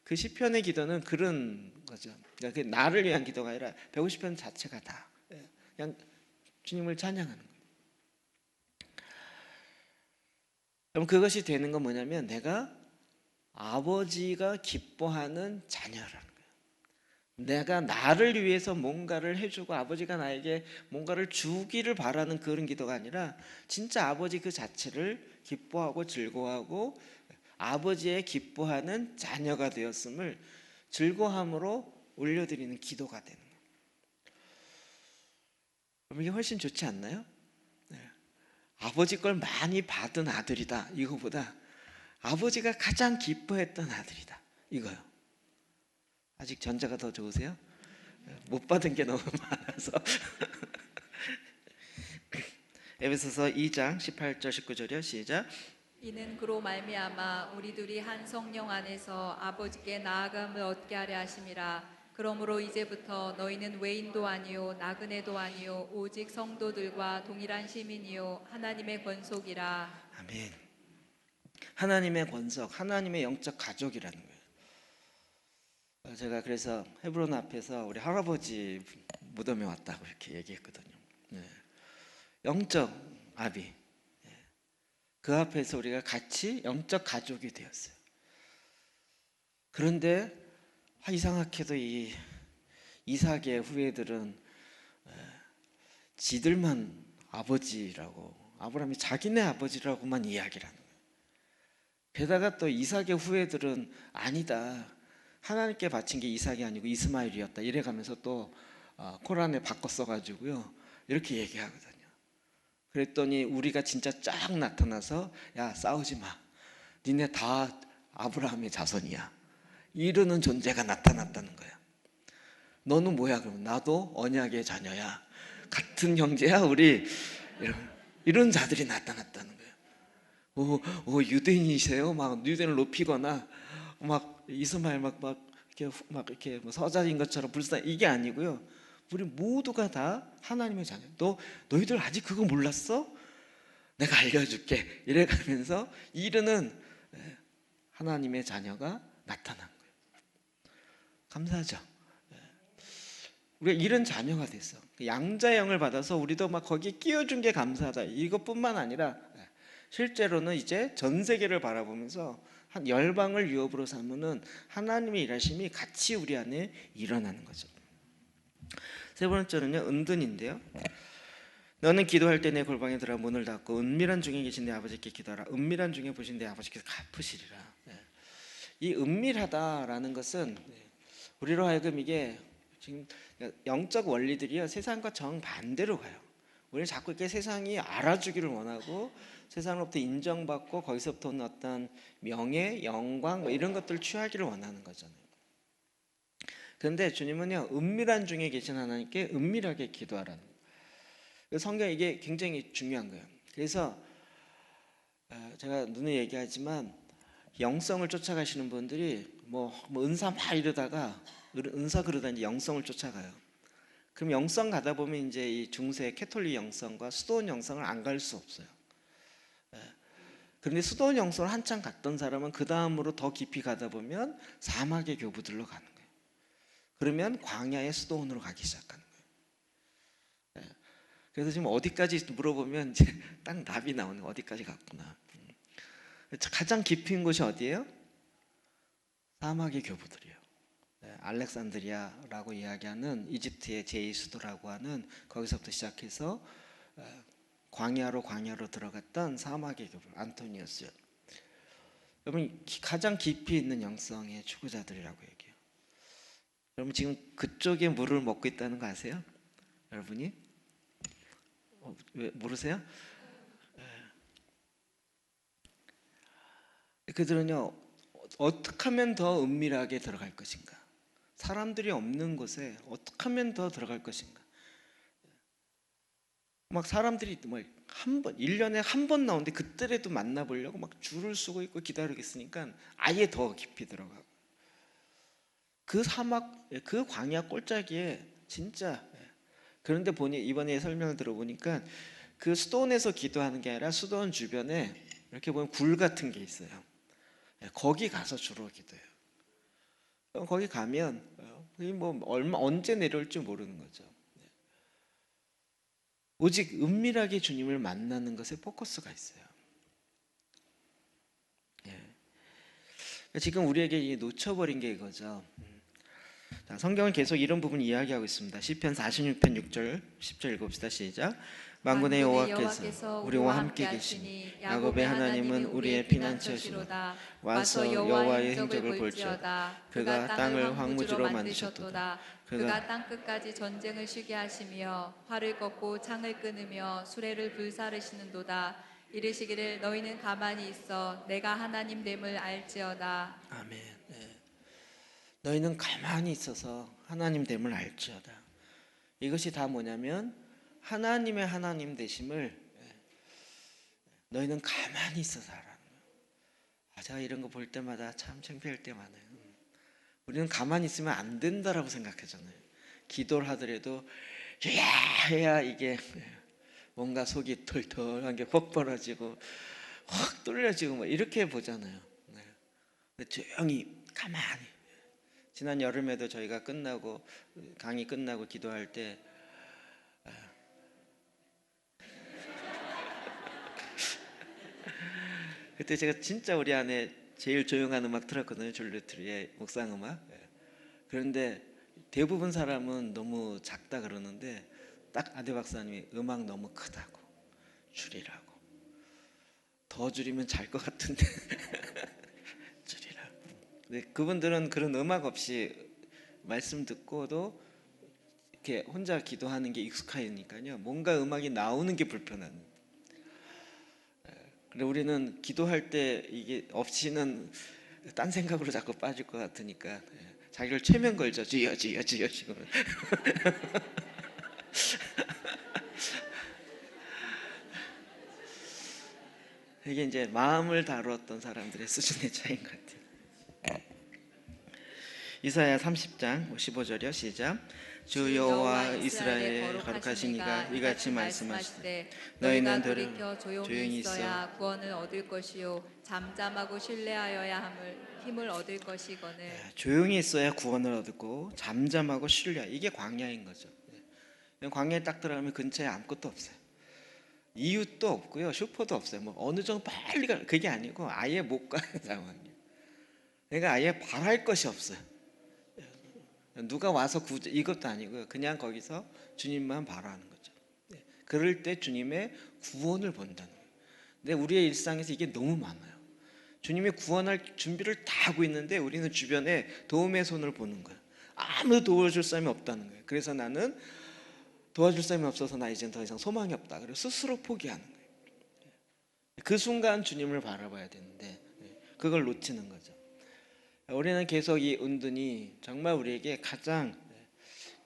그 시편의 기도는 그런 거죠. 그러니까 나를 위한 기도가 아니라 150편 자체가 다 그냥 주님을 찬양하는 거예요. 그럼 그것이 되는 건 뭐냐면, 내가 아버지가 기뻐하는 자녀라는 거예요. 내가 나를 위해서 뭔가를 해주고 아버지가 나에게 뭔가를 주기를 바라는 그런 기도가 아니라, 진짜 아버지 그 자체를 기뻐하고 즐거워하고 아버지의 기뻐하는 자녀가 되었음을 즐거함으로 올려드리는 기도가 되는 거예요. 그럼 이게 훨씬 좋지 않나요? 아버지 걸 많이 받은 아들이다, 이거보다 아버지가 가장 기뻐했던 아들이다, 이거요. 아직 전자가 더 좋으세요? 못 받은 게 너무 많아서. 에베소서 2장 18절 19절이요. 시작. 이는 그로 말미암아 우리들이 한 성령 안에서 아버지께 나아감을 얻게 하려 하심이라. 그러므로 이제부터 너희는 외인도 아니요 나그네도 아니요 오직 성도들과 동일한 시민이요 하나님의 권속이라. 아멘. 하나님의 권속, 하나님의 영적 가족이라는 거예요. 제가 그래서 헤브론 앞에서 우리 할아버지 무덤에 왔다고 이렇게 얘기했거든요. 영적 아비, 그 앞에서 우리가 같이 영적 가족이 되었어요. 그런데 이상하게도 이 이삭의 후예들은 지들만 아버지라고, 아브라함이 자기네 아버지라고만 이야기를 하는 거예요. 게다가 또 이삭의 후예들은 아니다, 하나님께 바친 게 이삭이 아니고 이스마엘이었다, 이래가면서 또 코란에 바꿔 써가지고요 이렇게 얘기하거든요. 그랬더니 우리가 진짜 쫙 나타나서, 야 싸우지 마, 니네 다 아브라함의 자손이야. 이르는 존재가 나타났다는 거야. 너는 뭐야? 그러면 나도 언약의 자녀야. 같은 형제야 우리. 이런 자들이 나타났다는 거예요. 유대인이세요? 막 유대인을 높이거나 막 이스마엘 막 이렇게 뭐 서자인 것처럼 불쌍, 이게 아니고요. 우리 모두가 다 하나님의 자녀. 너희들 아직 그거 몰랐어? 내가 알려줄게. 이래가면서 이르는 하나님의 자녀가 나타난 거예요. 감사하죠. 우리가 이런 자녀가 됐어. 양자의 영을 받아서 우리도 막 거기에 끼워준 게 감사하다. 이것뿐만 아니라 실제로는 이제 전 세계를 바라보면서 한 열방을 유업으로 삼는 하나님의 일하심이 같이 우리 안에 일어나는 거죠. 세 번째는요, 은둔인데요. 너는 기도할 때 내 골방에 들어가 문을 닫고 은밀한 중에 계신 내 아버지께 기도하라. 은밀한 중에 보신 내 아버지께서 갚으시리라. 이 은밀하다라는 것은 우리로 하여금 이게 지금 영적 원리들이요, 세상과 정반대로 가요. 우리는 자꾸 이렇게 세상이 알아주기를 원하고 세상으로부터 인정받고 거기서부터 오는 어떤 명예, 영광 뭐 이런 것들을 취하기를 원하는 거잖아요. 그런데 주님은요, 은밀한 중에 계신 하나님께 은밀하게 기도하라는 거예요. 성경 이게 굉장히 중요한 거예요. 그래서 제가 눈에 얘기하지만 영성을 쫓아가시는 분들이 뭐 은사 막 이러다가 은사 그러다 이제 영성을 쫓아가요. 그럼 영성 가다 보면 이제 이 중세 캐톨릭 영성과 수도원 영성을 안 갈 수 없어요. 그런데 수도원 영성을 한참 갔던 사람은 그 다음으로 더 깊이 가다 보면 사막의 교부들로 가는 거예요. 그러면 광야의 수도원으로 가기 시작하는 거예요. 그래서 지금 어디까지 물어보면 이제 딱 답이 나오는, 어디까지 갔구나. 가장 깊이 있는 곳이 어디예요? 사막의 교부들이에요. 알렉산드리아라고 이야기하는 이집트의 제2수도라고 하는, 거기서부터 시작해서 광야로 들어갔던 사막의 교부 안토니우스. 여러분, 가장 깊이 있는 영성의 추구자들이라고 얘기해요. 여러분 지금 그쪽에 물을 먹고 있다는 거 아세요? 여러분이? 왜 모르세요? 그들은요, 어떻게 하면 더 은밀하게 들어갈 것인가? 사람들이 없는 곳에 어떻게 하면 더 들어갈 것인가? 막 사람들이 뭐 한 번, 1년에 한 번 나오는데 그때라도 만나보려고 막 줄을 서고 있고 기다리고 있으니까 아예 더 깊이 들어가고, 그 사막, 그 광야 꼴짜기에 진짜. 그런데 보니 이번에 설명을 들어보니까 그 수도원에서 기도하는 게 아니라 수도원 주변에 이렇게 보면 굴 같은 게 있어요. 거기 가서 주로 기도해요. 거기 가면 뭐 언제 내려올지 모르는 거죠. 오직 은밀하게 주님을 만나는 것에 포커스가 있어요. 지금 우리에게 놓쳐버린 게 이거죠. 자, 성경은 계속 이런 부분 이야기하고 있습니다. 시편 46편 6절 10절 읽읍시다. 시작. 만군의 여호와께서 우리와 함께 계시니 야곱의 하나님은 우리의 피난처시로다. 와서 여호와의 행적을 볼지어다. 그가 땅을 황무지로 만드셨도다. 그가 땅 끝까지 전쟁을 쉬게 하시며 활을 꺾고 창을 끊으며 수레를 불사르시는도다. 이르시기를 너희는 가만히 있어 내가 하나님 됨을 알지어다. 아멘. 너희는 가만히 있어서 하나님 됨을 알지어다. 이것이 다 뭐냐면 하나님의 하나님 되심을 너희는 가만히 있어서 하라는 거예요. 제가 이런 거 볼 때마다 참 창피할 때 많아요. 우리는 가만히 있으면 안 된다라고 생각하잖아요. 기도를 하더라도 해야 이게 뭔가 속이 털털한 게 퍽벌어지고 확 뚫려지고 뭐 이렇게 보잖아요. 조용히 가만히. 지난 여름에도 저희가 강의 끝나고 기도할 때 그때 제가 진짜 우리 안에 제일 조용한 음악 틀었거든요. 줄리트리의 묵상 음악. 그런데 대부분 사람은 너무 작다 그러는데 딱 아대 박사님이 음악 너무 크다고 줄이라고. 더 줄이면 잘 것 같은데 줄이라고. 근데 그분들은 그런 음악 없이 말씀 듣고도 이렇게 혼자 기도하는 게 익숙하니까요. 뭔가 음악이 나오는 게 불편한. 그래 우리는 기도할 때 이게 없이는 딴 생각으로 자꾸 빠질 것 같으니까 자기를 최면 걸죠. 주여 주여 주여 주여. 이게 이제 마음을 다루었던 사람들의 수준의 차이인 것 같아요. 이사야 30장 15절이요. 시작. 주 여호와 이스라엘의 거룩하신 이가 이같이 말씀하시되 너희는 돌이켜 조용히 조용히 있어 있어야 구원을 얻을 것이요 잠잠하고 신뢰하여야 힘을 얻을 것이거늘. 조용히 있어야 구원을 얻고 잠잠하고 신뢰. 이게 광야인 거죠. 광야에 딱 들어가면 근처에 아무것도 없어요. 이웃도 없고요. 슈퍼도 없어요. 뭐 어느 정도 빨리 가 그게 아니고 아예 못 가는 상황이에요. 내가 아예 바랄 것이 없어요. 누가 와서 구제 이것도 아니고요. 그냥 거기서 주님만 바라는 거죠. 그럴 때 주님의 구원을 본다는 거예요. 근데 우리의 일상에서 이게 너무 많아요. 주님이 구원할 준비를 다 하고 있는데 우리는 주변에 도움의 손을 보는 거예요. 아무도 도와줄 사람이 없다는 거예요. 그래서 나는 도와줄 사람이 없어서 나 이제는 더 이상 소망이 없다. 그리고 스스로 포기하는 거예요. 그 순간 주님을 바라봐야 되는데 그걸 놓치는 거죠. 우리는 계속 이 은둔이 정말 우리에게 가장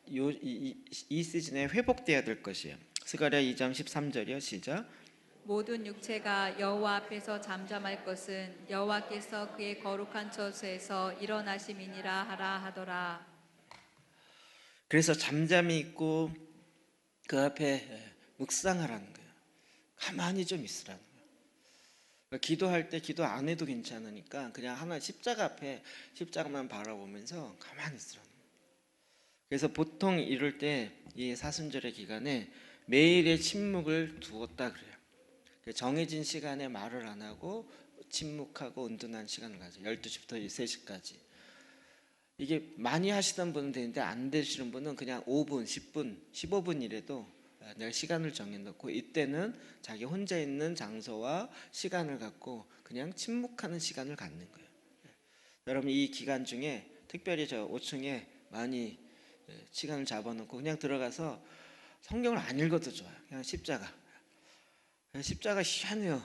이 시즌에 회복돼야 될 것이에요. 스가랴 2장 13절이요. 시작. 모든 육체가 여호와 앞에서 잠잠할 것은 여호와께서 그의 거룩한 처소에서 일어나심이니라 하라 하더라. 그래서 잠잠히 있고 그 앞에 묵상하라는 거예요. 가만히 좀 있으라는 거예요. 기도할 때 기도 안 해도 괜찮으니까 그냥 하나 십자가 앞에 십자가만 바라보면서 가만히 있으라는 거예요. 그래서 보통 이럴 때 이 사순절의 기간에 매일의 침묵을 두었다 그래요. 정해진 시간에 말을 안 하고 침묵하고 은둔한 시간을 가져. 12시부터 3시까지. 이게 많이 하시던 분은 되는데 안 되시는 분은 그냥 5분, 10분, 15분 이래도 내가 시간을 정해놓고 이때는 자기 혼자 있는 장소와 시간을 갖고 그냥 침묵하는 시간을 갖는 거예요. 여러분 이 기간 중에 특별히 저 5층에 많이 시간을 잡아놓고 그냥 들어가서 성경을 안 읽어도 좋아요. 그냥 십자가 희한해요.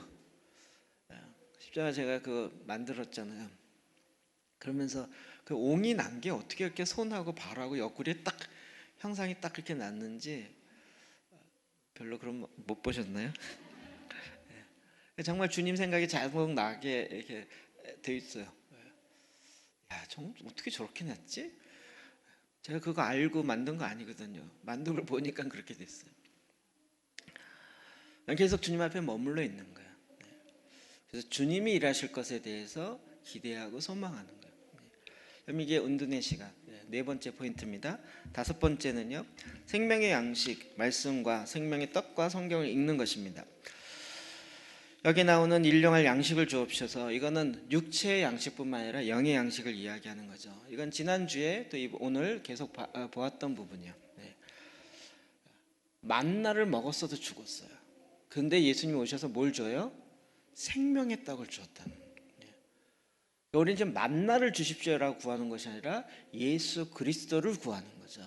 십자가 제가 그거 만들었잖아요. 그러면서 그 옹이 난 게 어떻게 이렇게 손하고 발하고 옆구리에 딱 형상이 딱 그렇게 났는지 별로 그럼 못 보셨나요? 정말 주님 생각이 자동 나게 이렇게 돼 있어요. 야, 어떻게 저렇게 났지? 제가 그거 알고 만든 거 아니거든요. 만든 걸 보니까 그렇게 됐어요. 계속 주님 앞에 머물러 있는 거예요. 그래서 주님이 일하실 것에 대해서 기대하고 소망하는 거예요. 그럼 이게 은둔의 시간. 네 번째 포인트입니다. 다섯 번째는요. 생명의 양식, 말씀과 생명의 떡과 성경을 읽는 것입니다. 여기 나오는 일용할 양식을 주옵소서. 이거는 육체의 양식뿐만 아니라 영의 양식을 이야기하는 거죠. 이건 지난주에 또 오늘 계속 보았던 부분이요. 만나를 먹었어도 죽었어요. 근데 예수님이 오셔서 뭘 줘요? 생명의 떡을 주었다는 거예요. 우리는 지금 만나를 주십시오라고 구하는 것이 아니라 예수 그리스도를 구하는 거죠.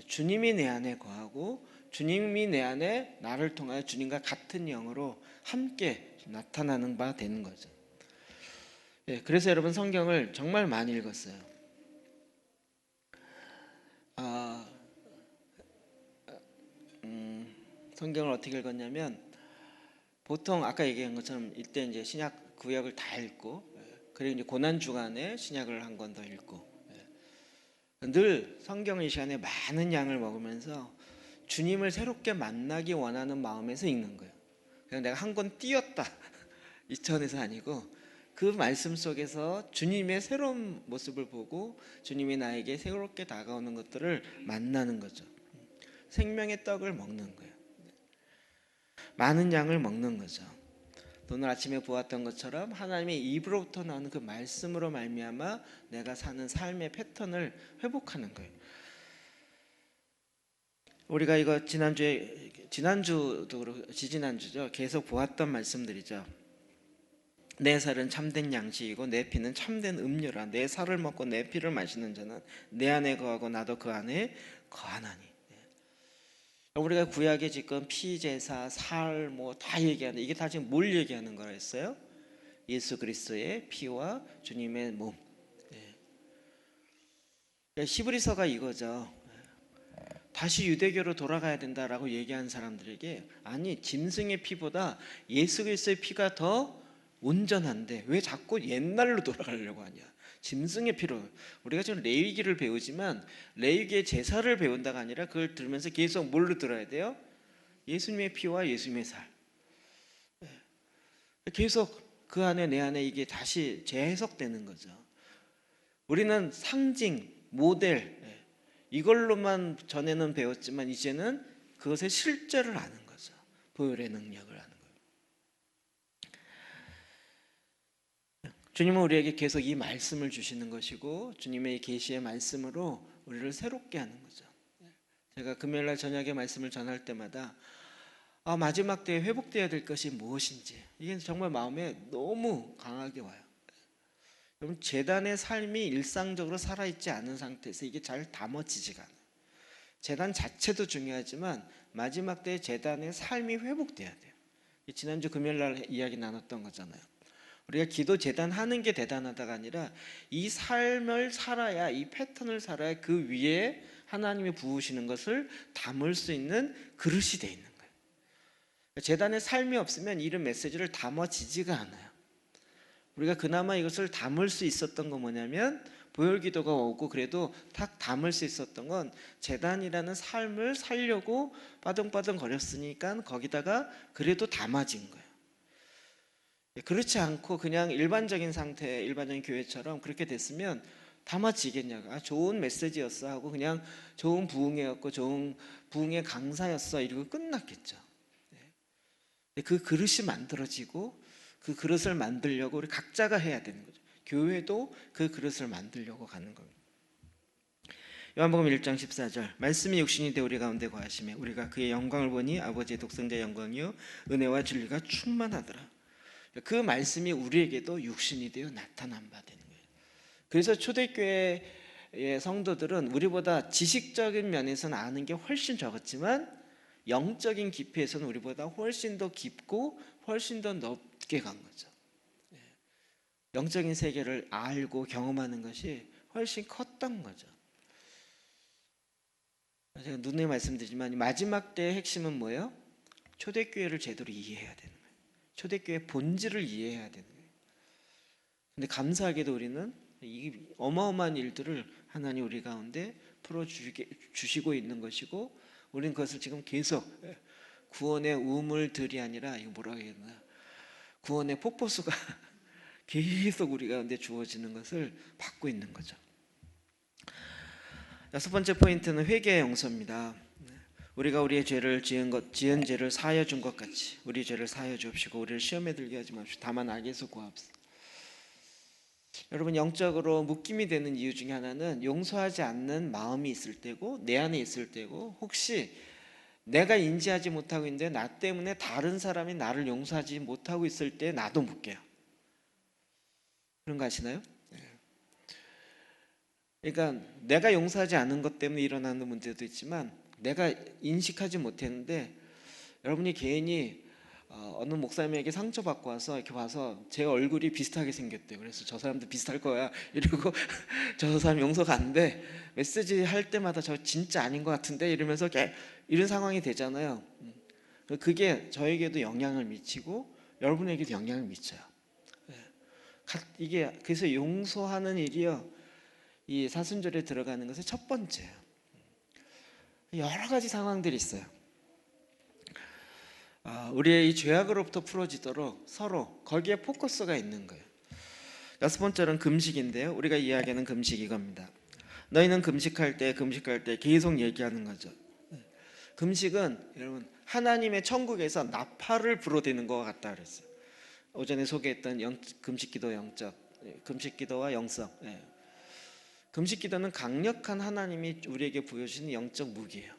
주님이 내 안에 거하고 주님이 내 안에 나를 통하여 주님과 같은 영으로 함께 나타나는 바 되는 거죠. 그래서 여러분 성경을 정말 많이 읽었어요. 성경을 어떻게 읽었냐면 보통 아까 얘기한 것처럼 이때 이제 신약 구약을 다 읽고 그리고 이제 고난 주간에 신약을 한 권 더 읽고 늘 성경 이 시간에 많은 양을 먹으면서 주님을 새롭게 만나기 원하는 마음에서 읽는 거예요. 그냥 내가 한 권 띄었다 이 차원에서 아니고 그 말씀 속에서 주님의 새로운 모습을 보고 주님이 나에게 새롭게 다가오는 것들을 만나는 거죠. 생명의 떡을 먹는 거예요. 많은 양을 먹는 거죠. 오늘 아침에 보았던 것처럼 하나님의 입으로부터 나오는 그 말씀으로 말미암아 내가 사는 삶의 패턴을 회복하는 거예요. 우리가 이거 지난주도 그렇고 지지난주죠. 계속 보았던 말씀들이죠. 내 살은 참된 양식이고 내 피는 참된 음료라. 내 살을 먹고 내 피를 마시는 자는 내 안에 거하고 나도 그 안에 거하나니. 우리가 구약에 지금 피제사, 살 뭐 다 얘기하는 이게 다 지금 뭘 얘기하는 거라 했어요? 예수 그리스도의 피와 주님의 몸. 히브리서가 이거죠. 다시 유대교로 돌아가야 된다라고 얘기한 사람들에게 아니 짐승의 피보다 예수 그리스도의 피가 더 온전한데 왜 자꾸 옛날로 돌아가려고 하냐. 짐승의 피로 우리가 지금 레위기를 배우지만 레위기의 제사를 배운다가 아니라 그걸 들으면서 계속 뭘로 들어야 돼요? 예수님의 피와 예수님의 살. 계속 그 안에 내 안에 이게 다시 재해석되는 거죠. 우리는 상징, 모델 이걸로만 전에는 배웠지만 이제는 그것의 실제를 아는 거죠. 보혈의 능력을 아는 거예요. 주님은 우리에게 계속 이 말씀을 주시는 것이고 주님의 계시의 말씀으로 우리를 새롭게 하는 거죠. 제가 금요일날 저녁에 말씀을 전할 때마다 마지막 때에 회복되어야 될 것이 무엇인지 이게 정말 마음에 너무 강하게 와요. 그럼 제단의 삶이 일상적으로 살아있지 않은 상태에서 이게 잘 담아지지가 않아요. 제단 자체도 중요하지만 마지막 때에 제단의 삶이 회복돼야 돼요. 지난주 금요일날 이야기 나눴던 거잖아요. 우리가 기도 제단 하는 게 대단하다가 아니라 이 삶을 살아야 이 패턴을 살아야 그 위에 하나님이 부으시는 것을 담을 수 있는 그릇이 돼 있는 거예요. 제단의 삶이 없으면 이런 메시지를 담아지지가 않아요. 우리가 그나마 이것을 담을 수 있었던 건 뭐냐면 보혈기도가 오고 그래도 딱 담을 수 있었던 건 제단이라는 삶을 살려고 빠둥빠둥 거렸으니까 거기다가 그래도 담아진 거예요. 그렇지 않고 그냥 일반적인 상태, 일반적인 교회처럼 그렇게 됐으면 담아지겠냐고. 좋은 메시지였어 하고 그냥 좋은 부흥회였고 좋은 부흥회 강사였어 이러고 끝났겠죠. 그 그릇이 만들어지고 그 그릇을 만들려고 우리 각자가 해야 되는 거죠. 교회도 그 그릇을 만들려고 가는 겁니다. 요한복음 1장 14절 말씀이 육신이 되어 우리 가운데 거하시매 우리가 그의 영광을 보니 아버지의 독생자 영광이요 은혜와 진리가 충만하더라. 그 말씀이 우리에게도 육신이 되어 나타난 바 되는 거예요. 그래서 초대교회의 성도들은 우리보다 지식적인 면에서는 아는 게 훨씬 적었지만 영적인 깊이에서는 우리보다 훨씬 더 깊고 훨씬 더 넓게 간 거죠. 영적인 세계를 알고 경험하는 것이 훨씬 컸던 거죠. 제가 누누이 말씀드리지만 마지막 때의 핵심은 뭐예요? 초대교회를 제대로 이해해야 되는 거예요. 초대교회의 본질을 이해해야 되는 거예요. 근데 감사하게도 우리는 이 어마어마한 일들을 하나님 우리 가운데 풀어주시고 있는 것이고 우리는 그것을 지금 계속 구원의 우물들이 아니라 이거 뭐라고 해야 되나 구원의 폭포수가 계속 우리 가운데 주어지는 것을 받고 있는 거죠. 여섯 번째 포인트는 회개의 용서입니다. 우리가 우리의 죄를 지은 죄를 사하여 준 것 같이 우리 죄를 사하여 주옵시고 우리를 시험에 들게 하지 마십시오. 다만 악에서 구하옵소서. 여러분 영적으로 묶임이 되는 이유 중에 하나는 용서하지 않는 마음이 있을 때고 내 안에 있을 때고 혹시 내가 인지하지 못하고 있는데 나 때문에 다른 사람이 나를 용서하지 못하고 있을 때 나도 묶여요. 그런 거 아시나요? 그러니까 내가 용서하지 않은 것 때문에 일어나는 문제도 있지만 내가 인식하지 못했는데 여러분이 괜히 어느 목사님에게 상처받고 와서 이렇게 와서 제 얼굴이 비슷하게 생겼대요. 그래서 저 사람도 비슷할 거야 이러고 저 사람 용서가 안 돼. 메시지 할 때마다 저 진짜 아닌 것 같은데 이러면서 이런 상황이 되잖아요. 그게 저에게도 영향을 미치고 여러분에게도 영향을 미쳐요. 이게 그래서 용서하는 일이요 이 사순절에 들어가는 것의 첫 번째예요. 여러 가지 상황들이 있어요. 우리의 이 죄악으로부터 풀어지도록 서로 거기에 포커스가 있는 거예요. 여섯 번째는 금식인데요. 우리가 이야기하는 금식 이겁니다. 너희는 금식할 때 계속 얘기하는 거죠. 금식은 여러분 하나님의 천국에서 나팔을 불어대는 것 같다 그랬어요. 오전에 소개했던 금식기도 영적, 금식기도와 영성. 금식기도는 강력한 하나님이 우리에게 보여주시는 영적 무기예요.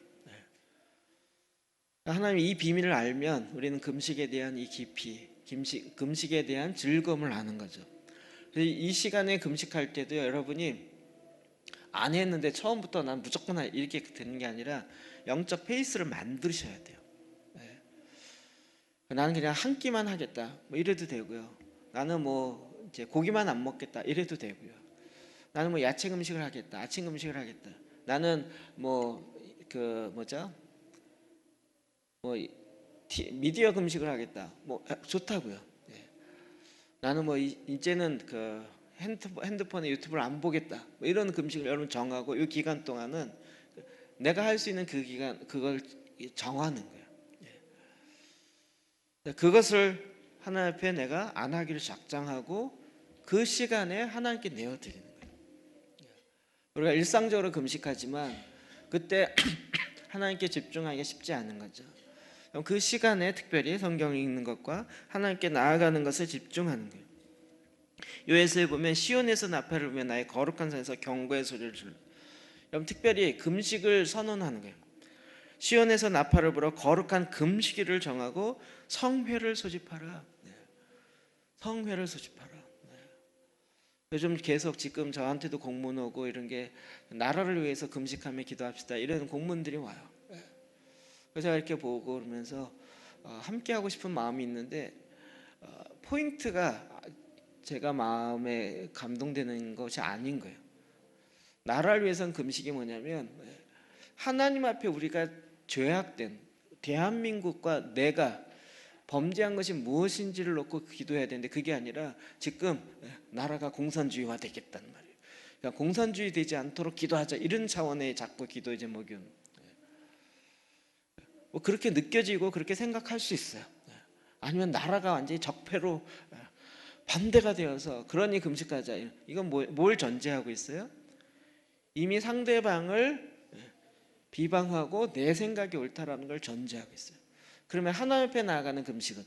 하나님이 이 비밀을 알면 우리는 금식에 대한 이 깊이, 금식에 대한 즐거움을 아는 거죠. 이 시간에 금식할 때도 여러분이 안 했는데 처음부터 난 무조건 이렇게 되는 게 아니라 영적 페이스를 만드셔야 돼요. 나는 그냥 한 끼만 하겠다 뭐 이래도 되고요. 나는 뭐 이제 고기만 안 먹겠다 이래도 되고요. 나는 뭐 야채 음식을 하겠다, 아침 음식을 하겠다. 나는 뭐 그 뭐죠? 뭐 미디어 음식을 하겠다. 뭐 좋다고요. 나는 뭐 이제는 그 핸드폰에 유튜브를 안 보겠다. 뭐 이런 금식을 여러분 정하고 이 기간 동안은 내가 할 수 있는 그 기간 그걸 정하는 거예요. 그것을 하나님 앞에 내가 안 하기를 작정하고 그 시간에 하나님께 내어드리는 거예요. 우리가 일상적으로 금식하지만 그때 하나님께 집중하기가 쉽지 않은 거죠. 그럼 그 시간에 특별히 성경 읽는 것과 하나님께 나아가는 것에 집중하는 거예요. 요에서에 보면 시온에서 나팔을 불며 나의 거룩한 산에서 경고의 소리를 질러. 여러분 특별히 금식을 선언하는 거예요. 시온에서 나팔을 불어 거룩한 금식일을 정하고 성회를 소집하라. 성회를 소집하라. 요즘 계속 지금 저한테도 공문 오고 이런 게 나라를 위해서 금식하며 기도합시다 이런 공문들이 와요. 그래서 제가 이렇게 보고 그러면서 함께 하고 싶은 마음이 있는데 포인트가 제가 마음에 감동되는 것이 아닌 거예요. 나라를 위해서는 금식이 뭐냐면 하나님 앞에 우리가 죄악된 대한민국과 내가 범죄한 것이 무엇인지를 놓고 기도해야 되는데 그게 아니라 지금 나라가 공산주의화 되겠다는 말이에요. 그러니까 공산주의 되지 않도록 기도하자 이런 차원의 자꾸 기도 제목이 뭐 그렇게 느껴지고 그렇게 생각할 수 있어요. 아니면 나라가 완전히 적폐로 반대가 되어서 그러니 금식하자. 이건 뭘 전제하고 있어요? 이미 상대방을 비방하고 내 생각이 옳다라는 걸 전제하고 있어요. 그러면 하나님 앞에 나아가는 금식은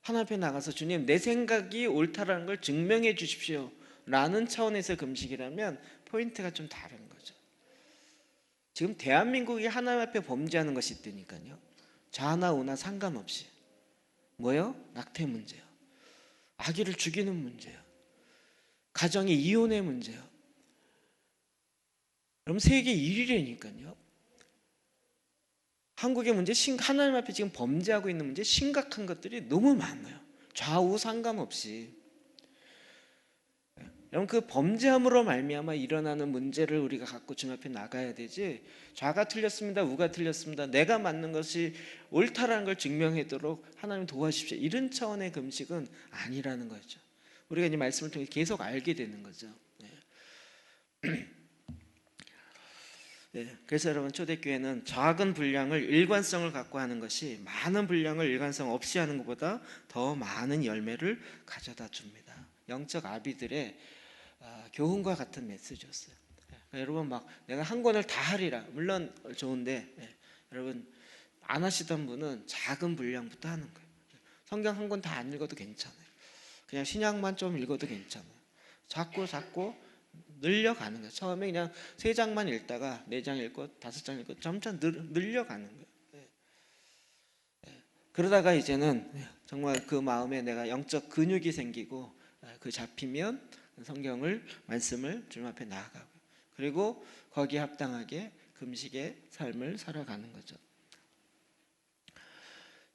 하나님 앞에 나가서 주님 내 생각이 옳다라는 걸 증명해 주십시오 라는 차원에서 금식이라면 포인트가 좀 다른 거죠. 지금 대한민국이 하나님 앞에 범죄하는 것이 있다니까요. 좌나 우나 상관없이 뭐요? 낙태 문제요, 아기를 죽이는 문제요, 가정의 이혼의 문제요. 그럼 세계 1위라니까요. 한국의 문제, 하나님 앞에 지금 범죄하고 있는 문제 심각한 것들이 너무 많아요. 좌우 상관없이. 여러분 그 범죄함으로 말미암아 일어나는 문제를 우리가 갖고 주님 앞에 나가야 되지 좌가 틀렸습니다, 우가 틀렸습니다, 내가 맞는 것이 옳다라는 걸 증명하도록 하나님 도와주십시오 이런 차원의 금식은 아니라는 거죠. 우리가 이 말씀을 통해 계속 알게 되는 거죠. 그래서 여러분 초대교회는 작은 분량을 일관성을 갖고 하는 것이 많은 분량을 일관성 없이 하는 것보다 더 많은 열매를 가져다 줍니다. 영적 아비들의 교훈과 같은 메시지였어요. 여러분 막 내가 한 권을 다 하리라 물론 좋은데 여러분 안 하시던 분은 작은 분량부터 하는 거예요. 성경 한 권 다 안 읽어도 괜찮아요. 그냥 신약만 좀 읽어도 괜찮아요. 자꾸 늘려가는 거예요. 처음에 그냥 3장만 읽다가 4장 읽고 5장 읽고 점점 늘려가는 거예요. 그러다가 이제는 정말 그 마음에 내가 영적 근육이 생기고 그 잡히면 성경을 말씀을 주님 앞에 나아가고 그리고 거기에 합당하게 금식의 삶을 살아가는 거죠.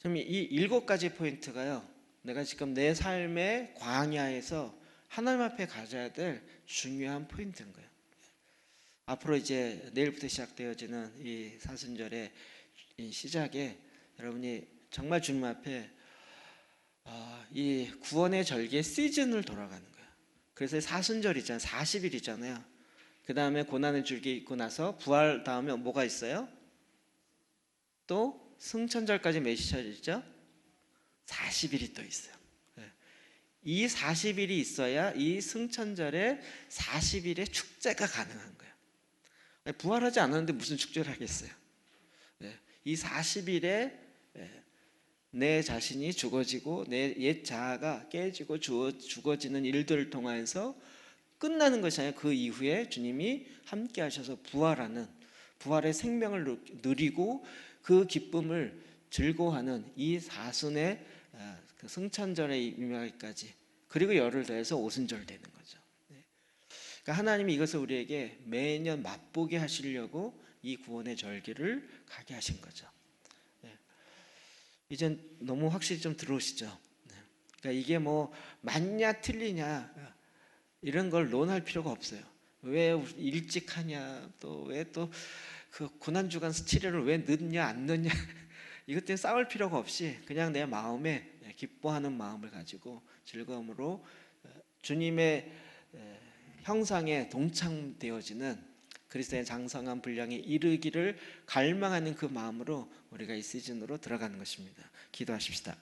이 7가지 포인트가요. 내가 지금 내 삶의 광야에서 하나님 앞에 가져야 될 중요한 포인트인 거예요. 앞으로 이제 내일부터 시작되어지는 이 사순절의 이 시작에 여러분이 정말 주님 앞에 이 구원의 절기의 시즌을 돌아가는 거예요. 그래서 사순절 있잖아요. 40일이잖아요. 그 다음에 고난의 줄기 있고 나서 부활 다음에 뭐가 있어요? 또 승천절까지 몇 시절이죠? 40일이 또 있어요. 이 40일이 있어야 이 승천절에 40일의 축제가 가능한 거예요. 부활하지 않았는데 무슨 축제를 하겠어요? 이 40일에 내 자신이 죽어지고 내 옛 자아가 깨지고 죽어지는 일들을 통해서 끝나는 것이 아니라 그 이후에 주님이 함께 하셔서 부활하는 부활의 생명을 누리고 그 기쁨을 즐거워하는 이 사순의 그 승천절에 임하기까지 그리고 열을 더해서 오순절 되는 거죠. 그러니까 하나님이 이것을 우리에게 매년 맛보게 하시려고 이 구원의 절기를 가게 하신 거죠. 네. 이젠 너무 확실히 좀 들어오시죠? 네. 그러니까 이게 뭐 맞냐 틀리냐 이런 걸 논할 필요가 없어요. 왜 일찍 하냐, 또 왜 또 그 고난주간 치료를 왜 늦냐 안 늦냐 이것 때문에 싸울 필요가 없이 그냥 내 마음에 기뻐하는 마음을 가지고 즐거움으로 주님의 형상에 동참되어지는 그리스도의 장성한 분량에 이르기를 갈망하는 그 마음으로 우리가 이 시즌으로 들어가는 것입니다. 기도하십시다.